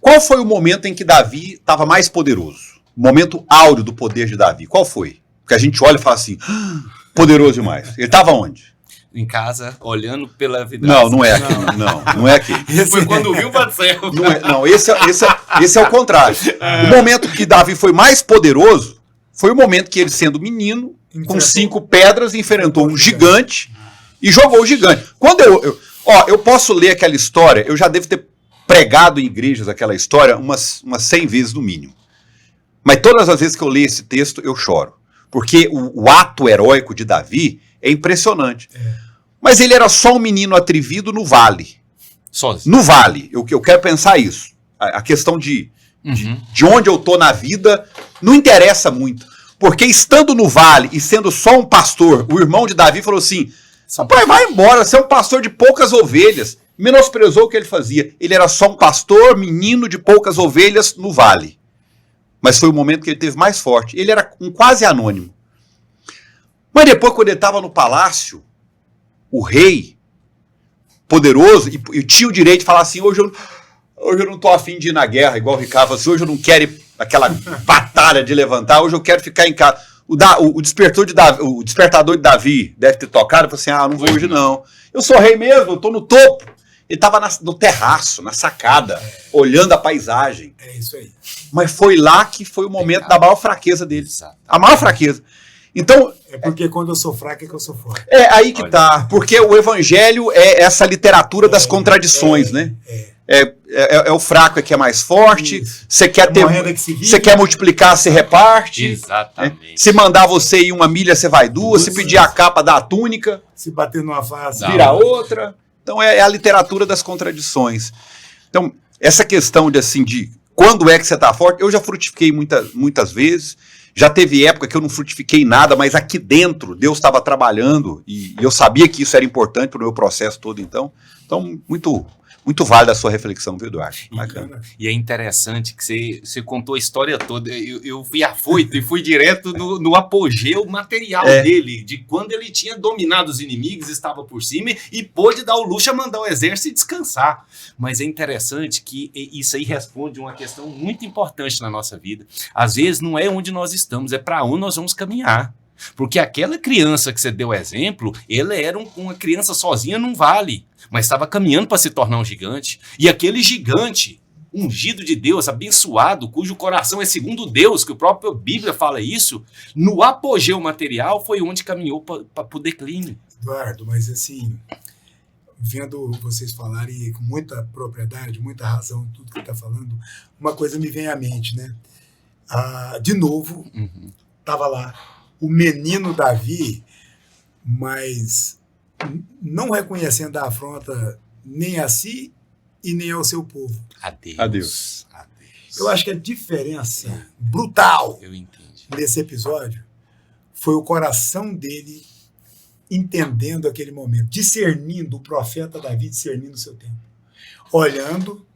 Qual foi o momento em que Davi estava mais poderoso? O momento áureo do poder de Davi, qual foi? Porque a gente olha e fala assim, poderoso demais. Ele estava onde? Em casa, olhando pela vidraça. Não é aquele. Não é aquele. Foi quando viu para o céu. Esse é o contrário. O momento que Davi foi mais poderoso foi o momento que ele, sendo menino, com 5 pedras, enfrentou um gigante e jogou o gigante. Quando eu posso ler aquela história, eu já devo ter pregado em igrejas aquela história umas 100 vezes no mínimo. Mas todas as vezes que eu leio esse texto, eu choro. Porque o ato heróico de Davi é impressionante. Mas ele era só um menino atrevido no vale. Sozinho. No vale. Eu quero pensar isso. A questão de onde eu estou na vida não interessa muito. Porque estando no vale e sendo só um pastor, o irmão de Davi falou assim, pai, vai embora, você é um pastor de poucas ovelhas. Menosprezou o que ele fazia. Ele era só um pastor, menino de poucas ovelhas no vale. Mas foi o momento que ele teve mais forte. Ele era um quase anônimo. Mas depois, quando ele estava no palácio, o rei, poderoso, e tinha o direito de falar assim, hoje eu não estou afim de ir na guerra, igual o Ricardo falou assim, hoje eu não quero ir aquela batalha de levantar, hoje eu quero ficar em casa. O despertador de Davi deve ter tocado, e falou assim, não vou hoje não. Eu sou rei mesmo, eu estou no topo. Ele estava no terraço, na sacada, olhando a paisagem. É isso aí. Mas foi lá que foi o momento da maior fraqueza dele. A maior fraqueza. Então, é porque quando eu sou fraco é que eu sou forte. É aí que tá. Porque o evangelho é essa literatura das contradições, né? É o fraco que é mais forte. Você quer multiplicar, você reparte. Exatamente. Se mandar você ir 1 milha, você vai 2. Se pedir a capa, dá a túnica. Se bater numa face, vira outra. Então é a literatura das contradições. Então, essa questão de quando é que você está forte. Eu já frutifiquei muitas vezes, já teve época que eu não frutifiquei nada, mas aqui dentro Deus estava trabalhando e eu sabia que isso era importante para o meu processo todo, então muito válida a sua reflexão, viu, Eduardo? Bacana. E é interessante que você contou a história toda. Eu fui afoito e fui direto no apogeu material dele, de quando ele tinha dominado os inimigos, estava por cima e pôde dar o luxo a mandar o exército descansar. Mas é interessante que isso aí responde uma questão muito importante na nossa vida. Às vezes não é onde nós estamos, é para onde nós vamos caminhar. Porque aquela criança que você deu exemplo, ela era uma criança sozinha num vale, mas estava caminhando para se tornar um gigante. E aquele gigante, ungido de Deus, abençoado, cujo coração é segundo Deus, que o próprio Bíblia fala isso, no apogeu material foi onde caminhou para o declínio. Eduardo, mas assim, vendo vocês falarem com muita propriedade, muita razão em tudo que está falando, uma coisa me vem à mente, né? De novo, estava lá o menino Davi, mas não reconhecendo a afronta nem a si e nem ao seu povo. Adeus. Eu acho que a diferença brutal Eu entendi. nesse episódio foi o coração dele entendendo aquele momento, discernindo, o profeta Davi discernindo o seu tempo, olhando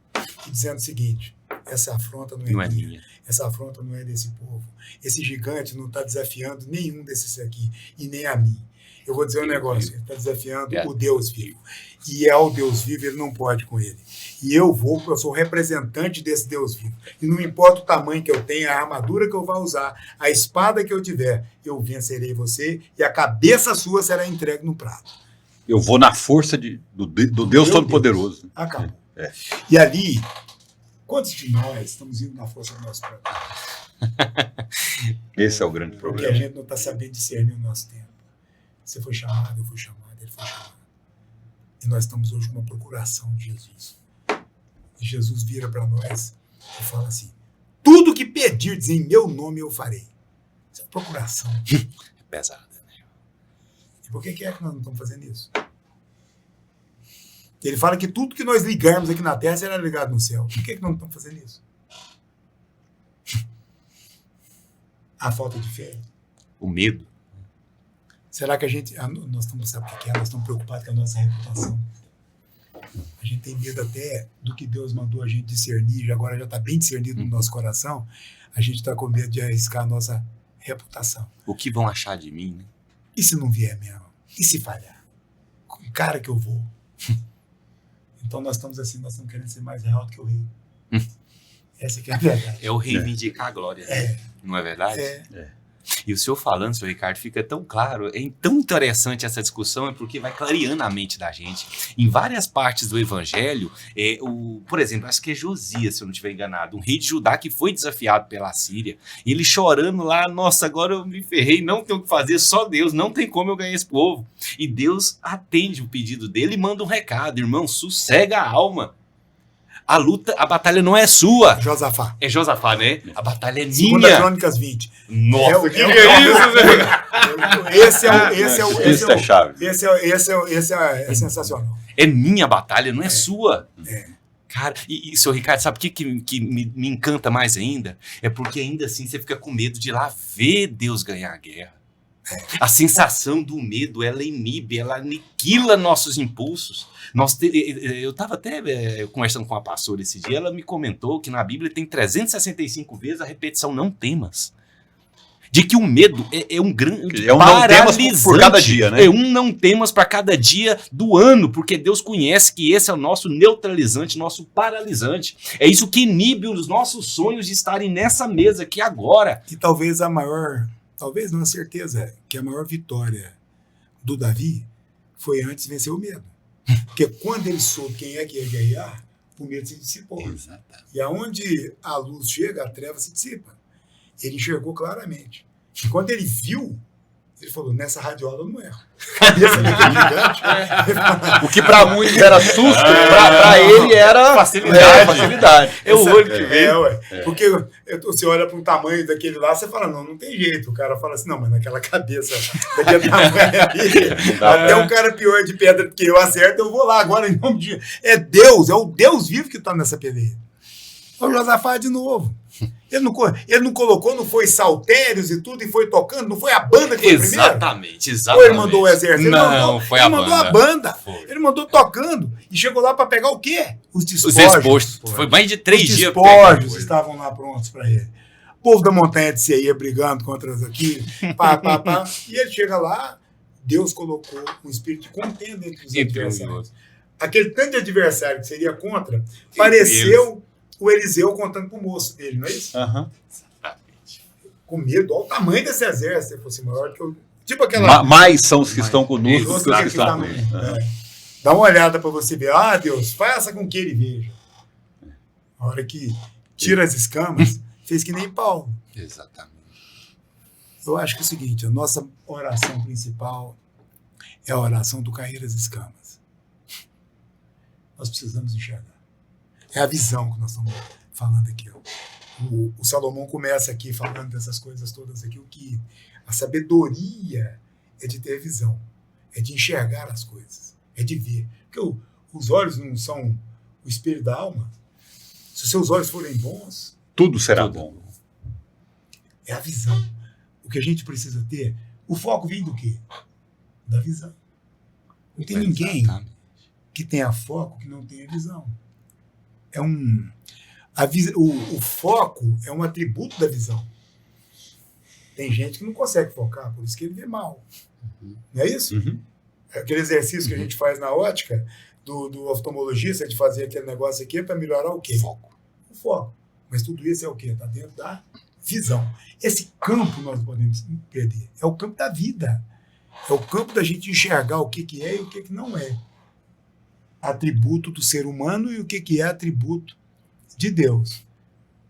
e dizendo o seguinte: essa afronta não é minha. Essa afronta não é desse povo. Esse gigante não está desafiando nenhum desses aqui, e nem a mim. Eu vou dizer um negócio, ele está desafiando o Deus vivo. E é o Deus vivo, ele não pode com ele. E eu porque eu sou representante desse Deus vivo. E não importa o tamanho que eu tenha, a armadura que eu vá usar, a espada que eu tiver, eu vencerei você e a cabeça sua será entregue no prato. Eu vou na força do Deus Todo-Poderoso. Acabou. E ali, quantos de nós estamos indo na força do nosso próprio? Esse é o grande Porque problema. a gente não está sabendo discernir o nosso tempo. Você foi chamado, eu fui chamado, ele foi chamado. E nós estamos hoje com uma procuração de Jesus. E Jesus vira para nós e fala assim: tudo que pedirdes em meu nome eu farei. Isso é procuração. É pesado, né? E por que é que nós não estamos fazendo isso? Ele fala que tudo que nós ligarmos aqui na terra será ligado no céu. Por que é que nós não estamos fazendo isso? A falta de fé. O medo. Será que nós estamos, sabe o que é? Nós estamos preocupados com a nossa reputação. A gente tem medo até do que Deus mandou a gente discernir, agora já está bem discernido no nosso coração, a gente está com medo de arriscar a nossa reputação. O que vão achar de mim, né? E se não vier mesmo? E se falhar? Com o cara que eu vou? Então nós estamos assim, nós estamos querendo ser mais real do que o rei. Essa que é a verdade. É o reivindicar a glória, né? Não é verdade? E o senhor falando, senhor Ricardo, fica tão claro, é tão interessante essa discussão, é porque vai clareando a mente da gente. Em várias partes do evangelho, por exemplo, acho que é Josias, se eu não estiver enganado, um rei de Judá que foi desafiado pela Síria, ele chorando lá: nossa, agora eu me ferrei, não tenho o que fazer, só Deus, não tem como eu ganhar esse povo. E Deus atende o pedido dele e manda um recado: irmão, sossega a alma. A luta, a batalha não é sua. Josafá. É Josafá, né? A batalha é minha. Segunda Crônicas 20. Nossa, que é isso, velho? Esse é a chave. Esse é sensacional. É minha batalha, não é sua. Cara, e senhor Ricardo, sabe o que me encanta mais ainda? É porque ainda assim você fica com medo de ir lá ver Deus ganhar a guerra. A sensação do medo, ela inibe, ela aniquila nossos impulsos. Eu estava até conversando com a pastora esse dia, ela me comentou que na Bíblia tem 365 vezes a repetição "não temas". De que o medo é um grande não temas por cada dia, né? É um não temas para cada dia do ano, porque Deus conhece que esse é o nosso neutralizante, nosso paralisante. É isso que inibe os nossos sonhos de estarem nessa mesa aqui agora. E talvez não, a certeza, que a maior vitória do Davi foi antes vencer o medo. Porque quando ele soube quem é que ia guerrear, o medo se dissipou. Exatamente. E aonde a luz chega, a treva se dissipa. Ele enxergou claramente. E quando ele viu, ele falou: nessa radiola eu não erro. Cabeça daquele gigante. O que para muitos era susto, para ele era facilidade. É o olho que vê. Porque você olha para o tamanho daquele lá, você fala: não tem jeito. O cara fala assim: não, mas naquela cabeça, daquele tamanho ali, até um cara pior de pedra que eu acerto, eu vou lá agora em nome de... É Deus, é o Deus vivo que está nessa peleia. É o Josafá de novo. Ele não colocou, não foi saltérios e tudo, e foi tocando, não foi a banda que foi primeiro? Exatamente. Ou ele mandou o exército? Não, foi a banda. Ele mandou a banda. Foi. Ele mandou tocando. E chegou lá para pegar o quê? Os Os despojos. expostos. Foi mais de 3 dias. Os despojos estavam lá prontos para ele. O povo da montanha de Seir brigando contra os aqui, pá. E ele chega lá, Deus colocou um espírito de contenda entre os adversários. Aquele tanto de adversário que seria contra, pareceu o Eliseu contando pro moço dele, não é isso? Exatamente. Com medo, olha o tamanho desse exército, se fosse maior que eu. Tipo aquela. Mais são os que estão conosco do que os que estão com ele. Dá uma olhada para você ver. Ah, Deus, faça com que ele veja. A hora que tira as escamas, fez que nem Paulo. Exatamente. Eu acho que é o seguinte, a nossa oração principal é a oração do cair as escamas. Nós precisamos enxergar. É a visão que nós estamos falando aqui. Ó. O Salomão começa aqui falando dessas coisas todas aqui, o que a sabedoria é de ter visão, é de enxergar as coisas, é de ver. Porque os olhos não são o espelho da alma. Se os seus olhos forem bons, Tudo será bom. é a visão. O que a gente precisa ter, o foco vem do quê? Da visão. Não tem ninguém Exatamente. que tenha foco que não tenha visão. O foco é um atributo da visão. Tem gente que não consegue focar, por isso que ele vê mal. Não é isso? Uhum. Aquele exercício que a gente faz na ótica, do oftalmologista, de fazer aquele negócio aqui, para melhorar o quê? O foco. Mas tudo isso é o quê? Está dentro da visão. Esse campo nós podemos perder. É o campo da vida. É o campo da gente enxergar o que é e o que não é. Atributo do ser humano e o que é atributo de Deus.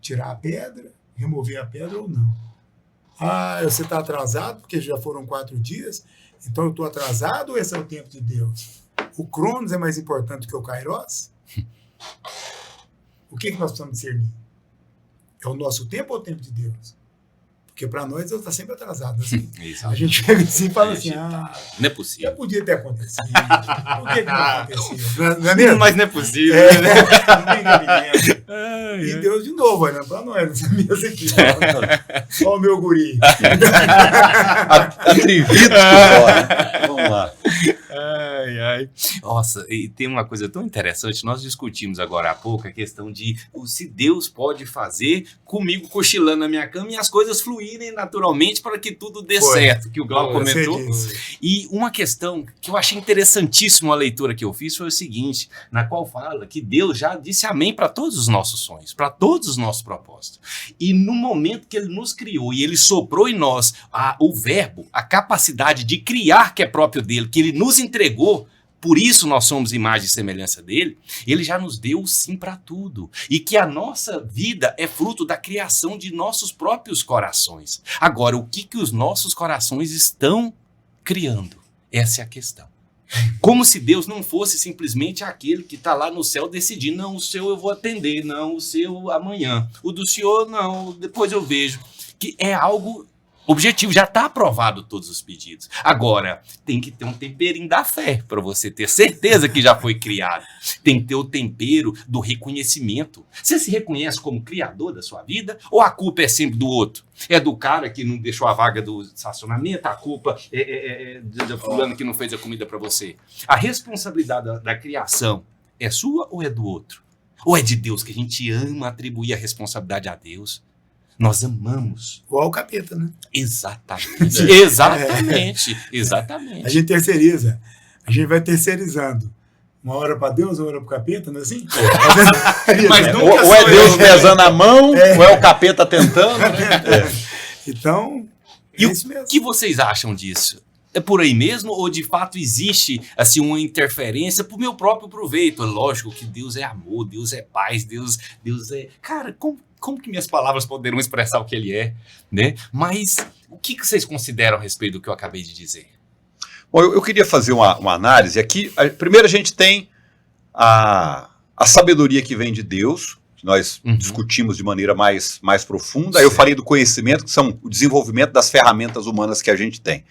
Tirar a pedra, remover a pedra ou não. Ah, você está atrasado porque já foram 4 dias, então eu estou atrasado ou esse é o tempo de Deus? O Cronos é mais importante que o Kairos? O que nós precisamos discernir? É o nosso tempo ou o tempo de Deus? Porque para nós Deus está sempre atrasado. Assim. Isso. A gente chega assim e fala assim, Não é já possível. podia ter acontecido. Por que não aconteceu? Não é mesmo? Mas não é possível. Ninguém me lembra. E Deus de novo olhando para nós, nessa mesa aqui. Olha o meu guri. Atrevido. Olha. Vamos lá. Ai. Nossa, e tem uma coisa tão interessante, nós discutimos agora há pouco a questão de se Deus pode fazer comigo cochilando na minha cama e as coisas fluírem naturalmente para que tudo dê certo, que o Glauco comentou. E uma questão que eu achei interessantíssima a leitura que eu fiz foi o seguinte, na qual fala que Deus já disse amém para todos os nossos sonhos, para todos os nossos propósitos. E no momento que ele nos criou e ele soprou em nós o verbo, a capacidade de criar que é próprio dele, que ele nos entregou, por isso nós somos imagem e semelhança dele, ele já nos deu o sim para tudo. E que a nossa vida é fruto da criação de nossos próprios corações. Agora, o que os nossos corações estão criando? Essa é a questão. Como se Deus não fosse simplesmente aquele que está lá no céu decidindo, não, o seu eu vou atender, não, o seu amanhã, o do senhor não, depois eu vejo. Que é algo objetivo, já está aprovado todos os pedidos. Agora, tem que ter um temperinho da fé para você ter certeza que já foi criado. Tem que ter o tempero do reconhecimento. Você se reconhece como criador da sua vida ou a culpa é sempre do outro? É do cara que não deixou a vaga do estacionamento, a culpa é do fulano que não fez a comida para você. A responsabilidade da criação é sua ou é do outro? Ou é de Deus, que a gente ama atribuir a responsabilidade a Deus? Nós amamos. Igual o capeta, né? Exatamente. Exatamente. A gente terceiriza. A gente vai terceirizando. Uma hora para Deus, uma hora para o capeta, não é assim? Mas Ou é Deus pesando a mão, ou é o capeta tentando. Então, é isso mesmo. O que vocês acham disso? É por aí mesmo ou de fato existe assim, uma interferência para o meu próprio proveito? É lógico que Deus é amor, Deus é paz, Deus é... Cara, como que minhas palavras poderão expressar o que ele é, né? Mas o que vocês consideram a respeito do que eu acabei de dizer? Bom, eu queria fazer uma análise aqui. Primeiro a gente tem a sabedoria que vem de Deus, que nós discutimos de maneira mais profunda. Aí eu falei do conhecimento, que são o desenvolvimento das ferramentas humanas que a gente tem.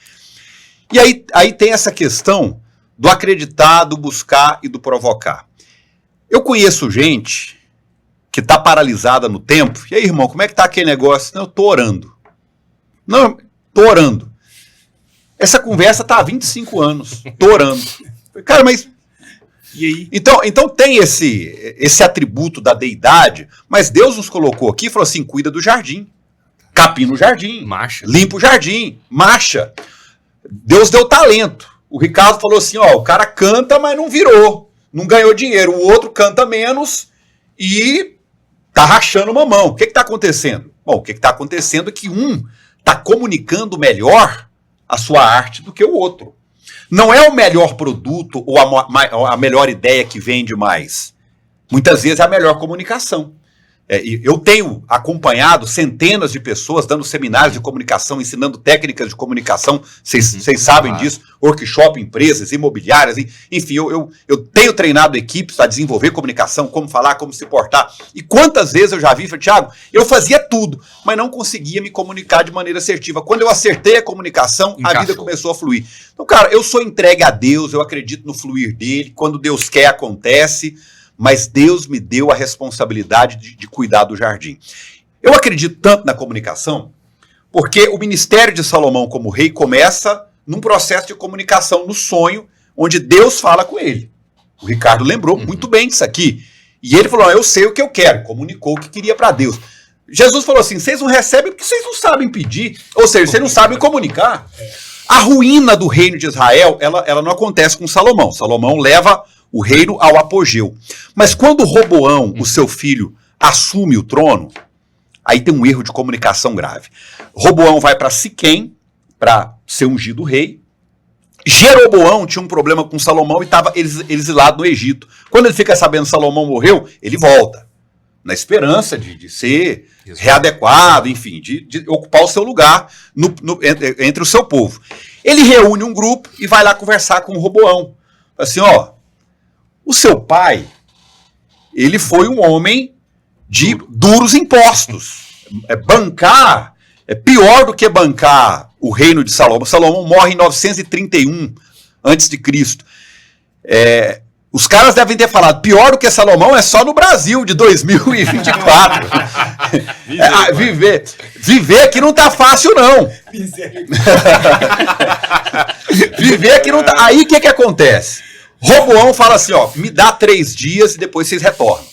E aí tem essa questão do acreditar, do buscar e do provocar. Eu conheço gente que está paralisada no tempo. E aí, irmão, como é que está aquele negócio? Não, eu estou orando. Não, estou orando. Essa conversa está há 25 anos. Estou orando. Cara, mas... E aí? Então tem esse atributo da deidade, mas Deus nos colocou aqui e falou assim, cuida do jardim. Capina o jardim. Marcha. Limpa o jardim. Marcha. Deus deu talento. O Ricardo falou assim, ó, o cara canta, mas não virou. Não ganhou dinheiro. O outro canta menos e tá rachando mamão. O que está acontecendo? Bom, o que está acontecendo é que um está comunicando melhor a sua arte do que o outro. Não é o melhor produto ou a melhor ideia que vende mais. Muitas vezes é a melhor comunicação. Eu tenho acompanhado centenas de pessoas dando seminários de comunicação, ensinando técnicas de comunicação, vocês sabem disso, workshop, empresas, imobiliárias, enfim, eu tenho treinado equipes a desenvolver comunicação, como falar, como se portar, e quantas vezes eu já vi, Thiago, eu fazia tudo, mas não conseguia me comunicar de maneira assertiva. Quando eu acertei a comunicação, a vida começou a fluir. Então, cara, eu sou entregue a Deus, eu acredito no fluir dele, quando Deus quer, acontece, mas Deus me deu a responsabilidade de cuidar do jardim. Eu acredito tanto na comunicação, porque o ministério de Salomão como rei começa num processo de comunicação, no sonho, onde Deus fala com ele. O Ricardo lembrou muito bem disso aqui. E ele falou, eu sei o que eu quero, comunicou o que queria para Deus. Jesus falou assim, vocês não recebem porque vocês não sabem pedir, ou seja, vocês não sabem comunicar. A ruína do reino de Israel, ela não acontece com Salomão. Salomão leva o reino ao apogeu. Mas quando Roboão, o seu filho, assume o trono, aí tem um erro de comunicação grave. Roboão vai para Siquém, para ser ungido rei. Jeroboão tinha um problema com Salomão e estava exilado no Egito. Quando ele fica sabendo que Salomão morreu, ele volta, na esperança de ser readequado, enfim, de ocupar o seu lugar entre o seu povo. Ele reúne um grupo e vai lá conversar com o Roboão. Assim, ó, o seu pai, ele foi um homem de duros impostos. Bancar é pior do que bancar o reino de Salomão. Salomão morre em 931 a.C. Os caras devem ter falado, pior do que Salomão é só no Brasil de 2024. Viver aqui não tá fácil, não. Viver aqui não tá... Aí o que acontece? Roboão fala assim, ó, me dá 3 dias e depois vocês retornam.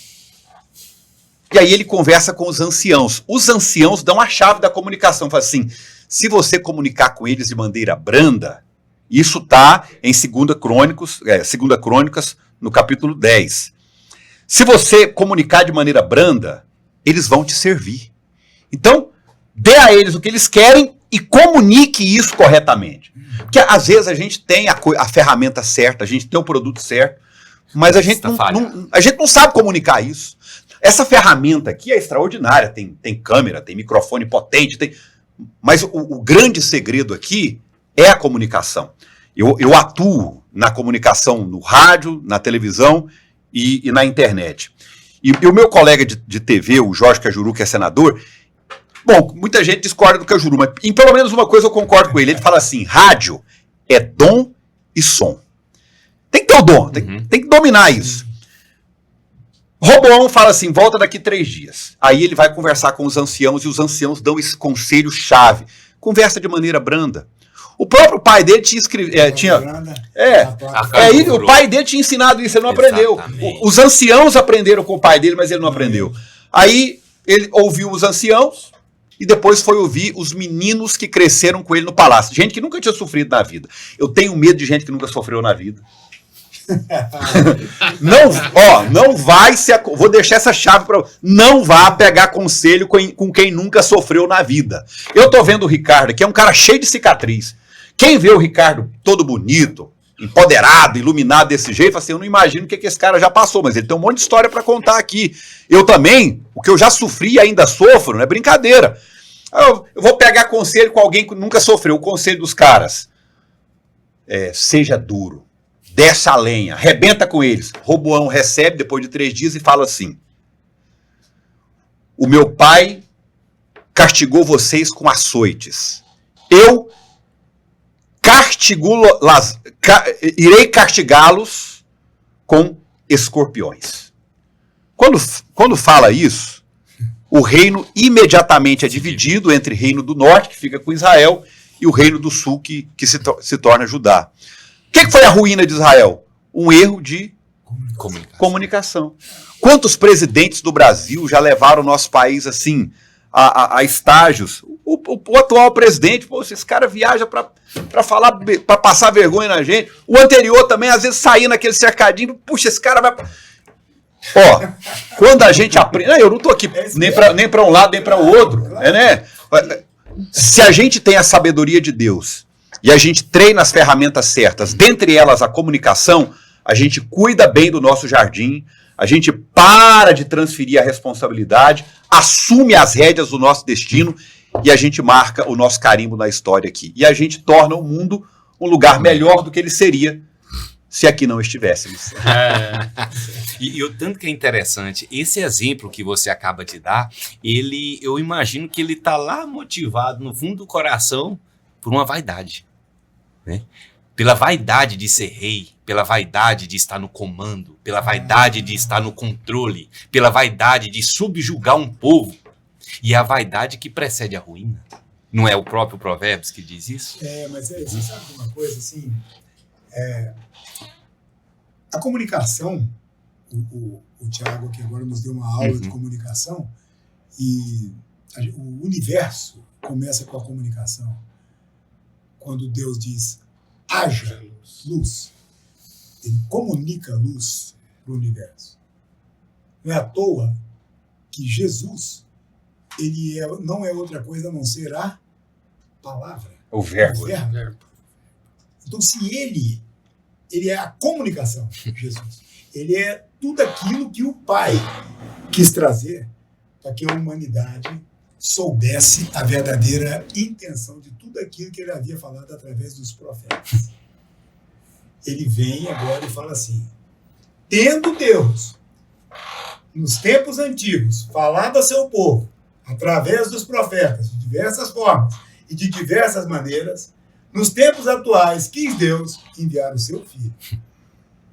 E aí ele conversa com os anciãos. Os anciãos dão a chave da comunicação. Fala assim, se você comunicar com eles de maneira branda, isso está em 2 Crônicas, no capítulo 10. Se você comunicar de maneira branda, eles vão te servir. Então, dê a eles o que eles querem e comunique isso corretamente. Porque às vezes a gente tem a ferramenta certa, a gente tem o produto certo, mas a gente não sabe comunicar isso. Essa ferramenta aqui é extraordinária, tem câmera, tem microfone potente, mas o grande segredo aqui é a comunicação. Eu atuo na comunicação no rádio, na televisão e na internet. E o meu colega de TV, o Jorge Cajuru, que é senador, bom, muita gente discorda do Cajuru, mas em pelo menos uma coisa eu concordo com ele. Ele fala assim, rádio é dom e som. Tem que ter o dom, tem que dominar isso. Roboão fala assim, volta daqui 3 dias. Aí ele vai conversar com os anciãos e os anciãos dão esse conselho-chave. Conversa de maneira branda. O próprio pai dele o pai dele tinha ensinado isso, ele não aprendeu. Os anciãos aprenderam com o pai dele, mas ele não aprendeu. Aí ele ouviu os anciãos e depois foi ouvir os meninos que cresceram com ele no palácio. Gente que nunca tinha sofrido na vida. Eu tenho medo de gente que nunca sofreu na vida. Não vai se... Vou deixar essa chave para... Não vá pegar conselho com quem nunca sofreu na vida. Eu tô vendo o Ricardo, que é um cara cheio de cicatriz. Quem vê o Ricardo todo bonito, empoderado, iluminado desse jeito, fala assim, eu não imagino o que esse cara já passou, mas ele tem um monte de história para contar aqui. Eu também, o que eu já sofri e ainda sofro, não é brincadeira. Eu vou pegar conselho com alguém que nunca sofreu. O conselho dos caras. Seja duro. Desce a lenha. Arrebenta com eles. Roboão recebe depois de 3 dias e fala assim. O meu pai castigou vocês com açoites. Eu irei castigá-los com escorpiões. Quando fala isso, o reino imediatamente é dividido entre o reino do norte, que fica com Israel, e o reino do sul, que se torna Judá. O que foi a ruína de Israel? Um erro de comunicação. Quantos presidentes do Brasil já levaram o nosso país assim a estágios? O atual presidente, pô, esse cara viaja para falar, para passar vergonha na gente. O anterior também, às vezes, saía naquele cercadinho, puxa, esse cara vai... Ó, quando a gente aprende... eu não estou aqui nem para um lado, nem para o outro. Né? Se a gente tem a sabedoria de Deus e a gente treina as ferramentas certas, dentre elas a comunicação, a gente cuida bem do nosso jardim, a gente para de transferir a responsabilidade, assume as rédeas do nosso destino e a gente marca o nosso carimbo na história aqui. E a gente torna o mundo um lugar melhor do que ele seria se aqui não estivéssemos. E o tanto que é interessante, esse exemplo que você acaba de dar, eu imagino que ele está lá motivado no fundo do coração por uma vaidade, né? Pela vaidade de ser rei, pela vaidade de estar no comando, pela vaidade de estar no controle, pela vaidade de subjugar um povo. E é a vaidade que precede a ruína. Não é o próprio Provérbios que diz isso? Mas você sabe uma coisa, assim, a comunicação, o Tiago aqui agora nos deu uma aula de comunicação, e o universo começa com a comunicação. Quando Deus diz, haja luz, ele comunica a luz para o universo. Não é à toa que Jesus, não é outra coisa a não ser a palavra. O verbo. Então, se ele é a comunicação, Jesus. Ele é tudo aquilo que o Pai quis trazer para que a humanidade soubesse a verdadeira intenção de tudo aquilo que ele havia falado através dos profetas. Ele vem agora e fala assim, tendo Deus, nos tempos antigos, falado a seu povo, através dos profetas, de diversas formas e de diversas maneiras, nos tempos atuais, quis Deus enviar o seu Filho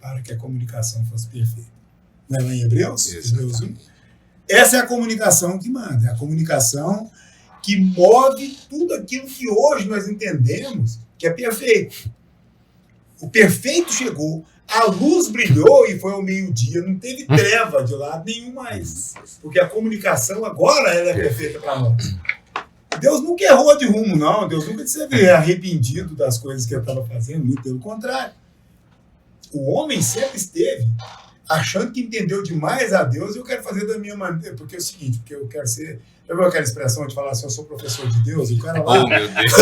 para que a comunicação fosse perfeita. Não é lá em Hebreus? Hebreus 1? Essa é a comunicação que manda, é a comunicação que move tudo aquilo que hoje nós entendemos que é perfeito. O perfeito chegou, a luz brilhou e foi ao meio-dia, não teve treva de lado nenhum mais. Porque a comunicação agora ela é perfeita para nós. Deus nunca errou de rumo, não. Deus nunca se vê arrependido das coisas que ele estava fazendo, muito pelo contrário. O homem sempre esteve achando que entendeu demais a Deus e eu quero fazer da minha maneira. Porque é o seguinte, porque eu quero ser... Já viu aquela expressão de falar assim, eu sou professor de Deus? O cara lá... Oh, meu Deus!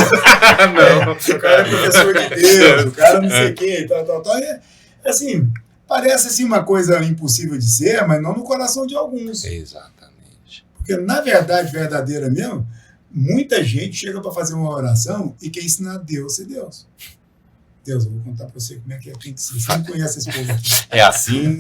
Não. O cara é professor de Deus, o cara não sei o quê, tal. É, assim, parece assim uma coisa impossível de ser, mas não no coração de alguns. Exatamente. Porque, na verdade, verdadeira mesmo, muita gente chega para fazer uma oração e quer ensinar a Deus a ser Deus. Deus, eu vou contar para você como é que tem que ser. Você não conhece esse povo aqui. É assim?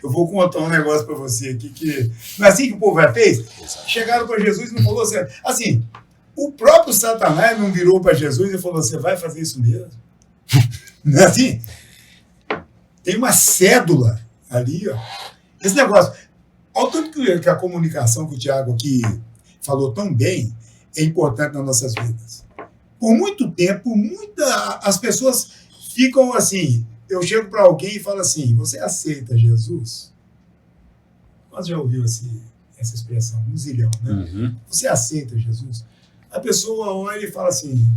Eu vou contar um negócio para você aqui que... Não é assim que o povo fez? Chegaram para Jesus e não falou assim... Assim, o próprio Satanás não virou para Jesus e falou, você vai fazer isso mesmo? Não é assim? Tem uma cédula ali, ó. Esse negócio... Olha o tanto que a comunicação que o Tiago aqui falou tão bem é importante nas nossas vidas. Por muito tempo, as pessoas ficam assim, eu chego para alguém e falo assim, você aceita Jesus? Você já ouviu essa expressão, um zilhão, né? Uhum. Você aceita Jesus? A pessoa olha e fala assim,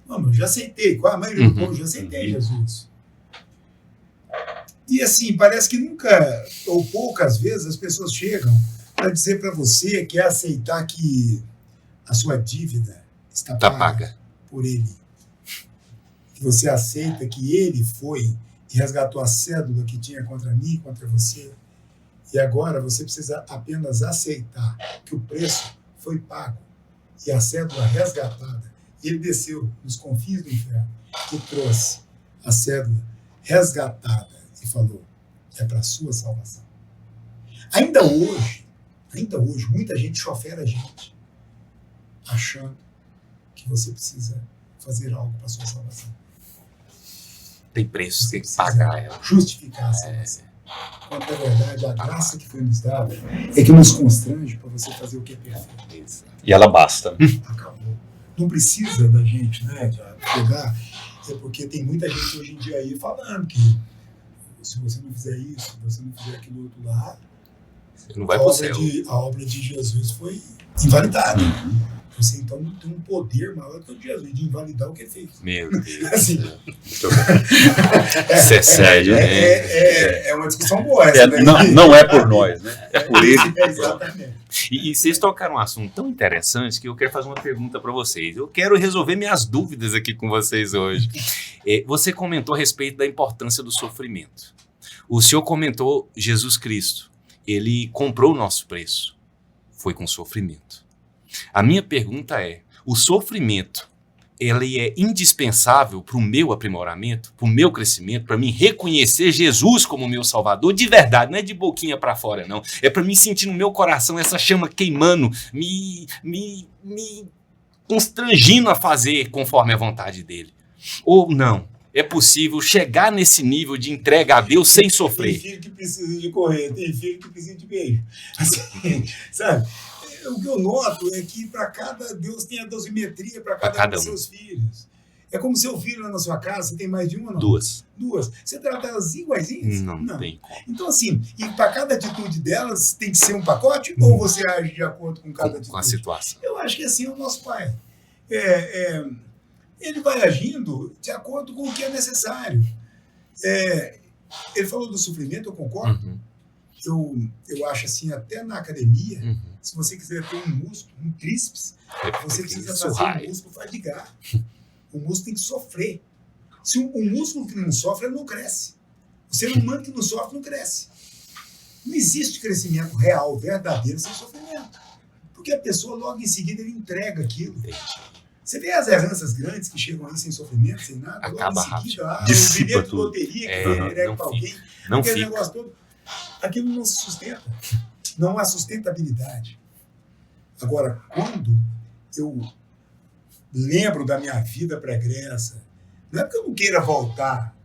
não, eu já aceitei, qual a maioria do povo, eu já aceitei Jesus. E assim, parece que nunca, ou poucas vezes, as pessoas chegam para dizer para você que é aceitar que a sua dívida está paga por ele. Que você aceita que ele foi e resgatou a cédula que tinha contra mim e contra você. E agora você precisa apenas aceitar que o preço foi pago e a cédula resgatada. E ele desceu nos confins do inferno e trouxe a cédula resgatada e falou, é para a sua salvação. Ainda hoje, muita gente chofera a gente, achando que você precisa fazer algo para a sua salvação. Tem preço, tem que pagar ela. Justificar a salvação. quando na verdade a graça que foi nos dada é que nos constrange para você fazer o que é perfeito. E ela basta. Acabou. Não precisa da gente, né, de pegar, porque tem muita gente hoje em dia aí falando que se você não fizer isso, se você não fizer aquilo outro lá, Você não vai pro céu. a obra de Jesus foi invalidada. Você então não tem um poder maior que o de Jesus, de invalidar o que é feito. Meu Deus. Assim, Isso é sério, né? é uma discussão boa essa, né? Não é por nós, né? É por ele. Exatamente. E vocês tocaram um assunto tão interessante que eu quero fazer uma pergunta para vocês. Eu quero resolver minhas dúvidas aqui com vocês hoje. Você comentou a respeito da importância do sofrimento. O senhor comentou Jesus Cristo. Ele comprou o nosso preço. Foi com sofrimento. A minha pergunta é, o sofrimento, ele é indispensável para o meu aprimoramento, para o meu crescimento, para mim reconhecer Jesus como meu Salvador de verdade, não é de boquinha para fora, não. É para mim sentir no meu coração essa chama queimando, me constrangindo a fazer conforme a vontade dele. Ou não, é possível chegar nesse nível de entrega a Deus sem Tem sofrer. filho que precisa de correr, tem filho que precisa de beijo. Assim, sabe? O que eu noto é que para cada Deus tem a dosimetria para cada um dos seus filhos. É como seu filho na sua casa, você tem mais de uma ou não? Duas. Você trata elas iguaizinhas? Não tem como. Então, assim, e para cada atitude delas tem que ser um pacote ou você age de acordo com cada atitude? Com a situação. Eu acho que assim é o nosso pai. Ele vai agindo de acordo com o que é necessário. Ele falou do sofrimento, eu concordo. Eu acho assim, até na academia, se você quiser ter um músculo, um tríceps, você precisa fazer o músculo fadigar. O músculo tem que sofrer. Se um músculo que não sofre, ele não cresce. O ser humano que não sofre, não cresce. Não existe crescimento real, verdadeiro, sem sofrimento. Porque a pessoa, logo em seguida, ele entrega aquilo. Você vê as heranças grandes que chegam aí sem sofrimento, sem nada, acaba logo em seguida, rápido. o bilhete de loteria que foi entregue para alguém, não aquele fica. negócio todo, aquilo não se sustenta. Não há sustentabilidade. Agora, quando eu lembro da minha vida pregressa, não é porque eu não queira voltar,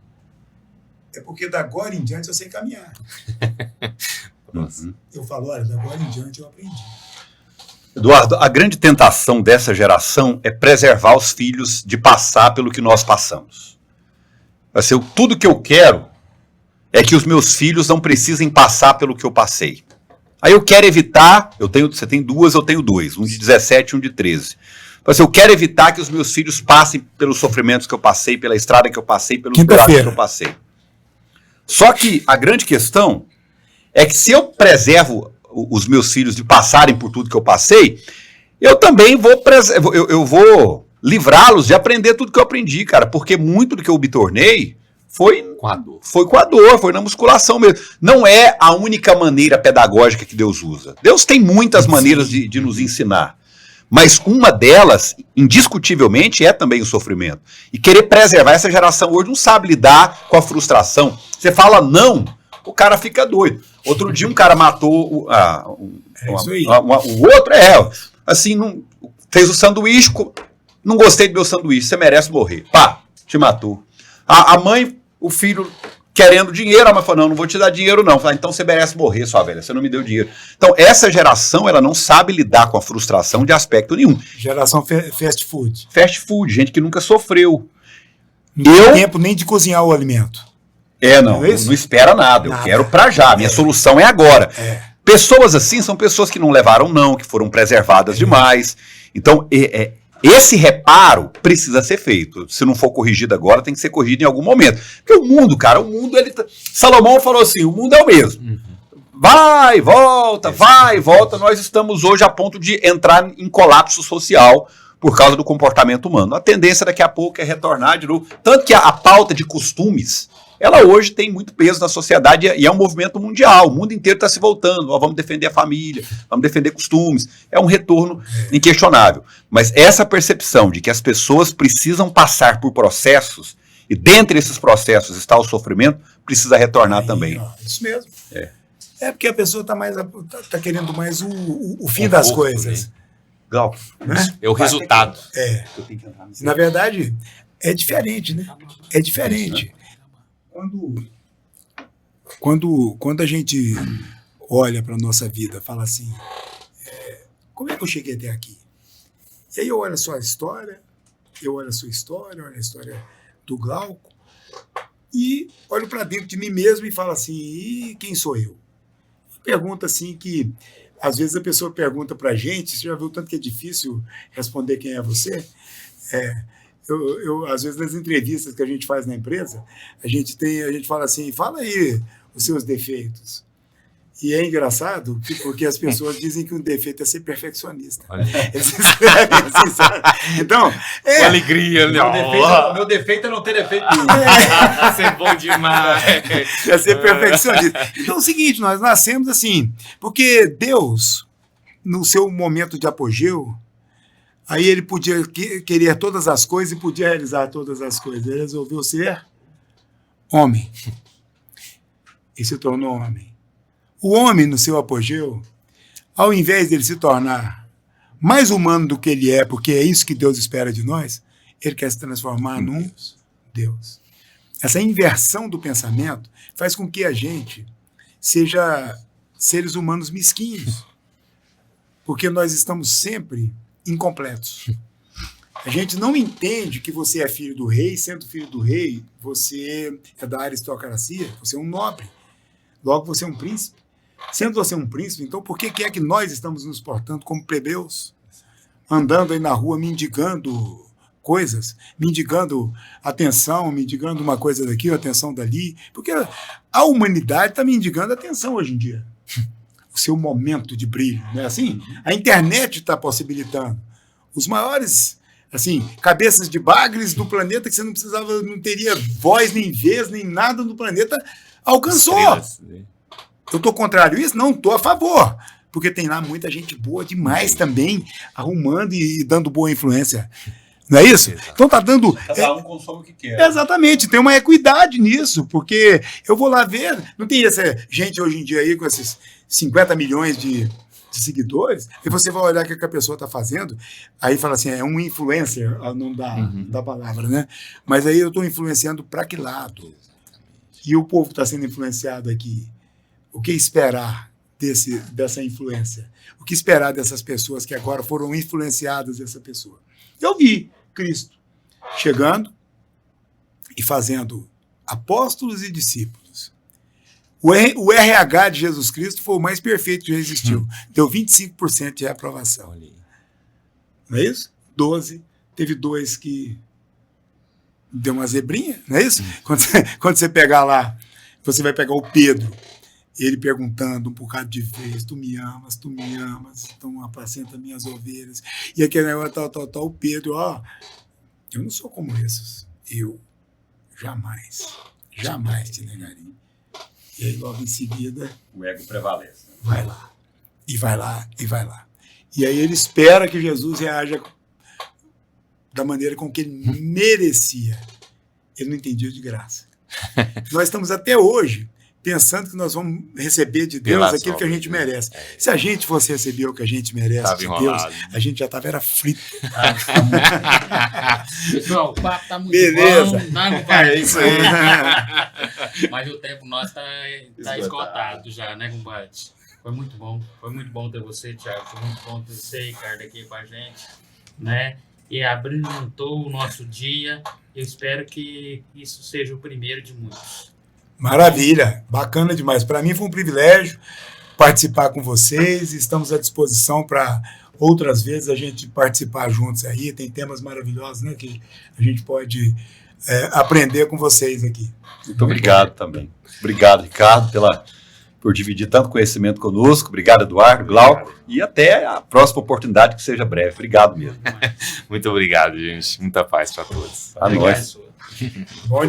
é porque da agora em diante eu sei caminhar. Eu falo, olha, da agora em diante eu aprendi. Eduardo, a grande tentação dessa geração é preservar os filhos de passar pelo que nós passamos. Assim, tudo que eu quero é que os meus filhos não precisem passar pelo que eu passei. Aí eu quero evitar, você tem duas, eu tenho dois, um de 17 e um de 13. Assim, eu quero evitar que os meus filhos passem pelos sofrimentos que eu passei, pela estrada que eu passei, pelos buracos que eu passei. Só que a grande questão é que se eu preservo os meus filhos de passarem por tudo que eu passei, eu também vou livrá-los de aprender tudo que eu aprendi, cara, porque muito do que eu me tornei foi com a dor, foi na musculação mesmo. Não é a única maneira pedagógica que Deus usa. Deus tem muitas maneiras de nos ensinar, mas uma delas, indiscutivelmente, é também o sofrimento. E querer preservar essa geração hoje não sabe lidar com a frustração. Você fala não, o cara fica doido. Outro dia um cara matou o outro, assim, fez o sanduíche, não gostei do meu sanduíche, você merece morrer. Pá, te matou. A mãe, o filho querendo dinheiro, a mãe falou, não vou te dar dinheiro não. Falei, então você merece morrer, sua velha, você não me deu dinheiro. Então essa geração, ela não sabe lidar com a frustração de aspecto nenhum. Geração fast food. Fast food, gente que nunca sofreu. Não tem tempo nem de cozinhar o alimento. Não espera nada, eu quero pra já, minha solução é agora. Pessoas assim são pessoas que não levaram não, que foram preservadas demais. Então, esse reparo precisa ser feito. Se não for corrigido agora, tem que ser corrigido em algum momento. Porque o mundo, cara, Salomão falou assim, o mundo é o mesmo. Vai, volta, nós estamos hoje a ponto de entrar em colapso social por causa do comportamento humano. A tendência daqui a pouco é retornar de novo. Tanto que a pauta de costumes, ela hoje tem muito peso na sociedade e é um movimento mundial. O mundo inteiro está se voltando. Vamos defender a família, vamos defender costumes. É um retorno inquestionável. Mas essa percepção de que as pessoas precisam passar por processos e dentre esses processos está o sofrimento, precisa retornar também. Isso mesmo. É porque a pessoa está querendo mais o fim das coisas. Glauco, né? É o resultado. Na verdade, é diferente, né? É diferente. Quando Quando a gente olha para a nossa vida, fala assim, como é que eu cheguei até aqui? E aí eu olho a sua história, eu olho a sua história, olho a história do Glauco, e olho para dentro de mim mesmo e falo assim, e quem sou eu? Pergunta assim que, às vezes a pessoa pergunta para a gente, você já viu tanto que é difícil responder quem é você? Às vezes, nas entrevistas que a gente faz na empresa, a gente fala assim, fala aí os seus defeitos. E é engraçado, porque as pessoas dizem que um defeito é ser perfeccionista. Eles escrevem assim, sabe? Então, com alegria, Meu defeito é não ter defeito nenhum. Isso é bom demais. É ser perfeccionista. Então é o seguinte, nós nascemos assim, porque Deus, no seu momento de apogeu, aí ele podia querer todas as coisas e podia realizar todas as coisas. Ele resolveu ser homem. E se tornou homem. O homem, no seu apogeu, ao invés dele se tornar mais humano do que ele é, porque é isso que Deus espera de nós, ele quer se transformar num Deus. Essa inversão do pensamento faz com que a gente seja seres humanos mesquinhos, porque nós estamos sempre incompletos. A gente não entende que você é filho do rei, sendo filho do rei, você é da aristocracia, você é um nobre, logo você é um príncipe. Sendo você um príncipe, então por que é que nós estamos nos portando como plebeus? Andando aí na rua mendigando coisas, mendigando atenção, mendigando uma coisa daqui, atenção dali, porque a humanidade está mendigando atenção hoje em dia. O seu momento de brilho, não é assim? A internet está possibilitando. Os maiores, assim, cabeças de bagres do planeta que você não precisava, não teria voz, nem vez, nem nada no planeta, alcançou. Eu estou contrário a isso? Não, estou a favor. Porque tem lá muita gente boa demais também, arrumando e dando boa influência. Não é isso? Então está dando... Cada um consome o que quer. Exatamente, tem uma equidade nisso, porque eu vou lá ver, não tem essa gente hoje em dia aí com esses 50 milhões de seguidores, e você vai olhar o que a pessoa está fazendo, aí fala assim, é um influencer, o nome da palavra, né? Mas aí eu estou influenciando para que lado? E o povo está sendo influenciado aqui. O que esperar dessa influência? O que esperar dessas pessoas que agora foram influenciadas dessa pessoa? Eu vi Cristo chegando e fazendo apóstolos e discípulos. O RH de Jesus Cristo foi o mais perfeito que já existiu. Deu 25% de reprovação. Não é isso? 12. Teve 2 que deu uma zebrinha, não é isso? Quando você pegar lá, você vai pegar o Pedro, ele perguntando um bocado de vez, tu me amas, então apacenta minhas ovelhas. E aquele negócio, tal, o Pedro, eu não sou como esses. Eu jamais te negarei. E aí logo em seguida... O ego prevalece. Vai lá. E aí ele espera que Jesus reaja da maneira com que ele merecia. Ele não entendia de graça. Nós estamos até hoje pensando que nós vamos receber de Deus aquilo que a gente merece. Se a gente fosse receber o que a gente merece de Deus, a gente já estava frito. Pessoal, o papo tá muito beleza. Bom. Não, compadre? É isso aí. Mas o tempo nosso tá esgotado já, né, compadre? Foi muito bom ter você, Thiago. Foi muito bom ter você, Ricardo, aqui com a gente, né? E abrilhantou o nosso dia. Eu espero que isso seja o primeiro de muitos. Maravilha, bacana demais. Para mim foi um privilégio participar com vocês. Estamos à disposição para outras vezes a gente participar juntos aí. Tem temas maravilhosos, né, que a gente pode aprender com vocês aqui. Muito obrigado também. Obrigado, Ricardo, por dividir tanto conhecimento conosco. Obrigado, Eduardo, Glauco. E até a próxima oportunidade, que seja breve. Obrigado mesmo. Muito obrigado, gente. Muita paz para todos. A nós. Bom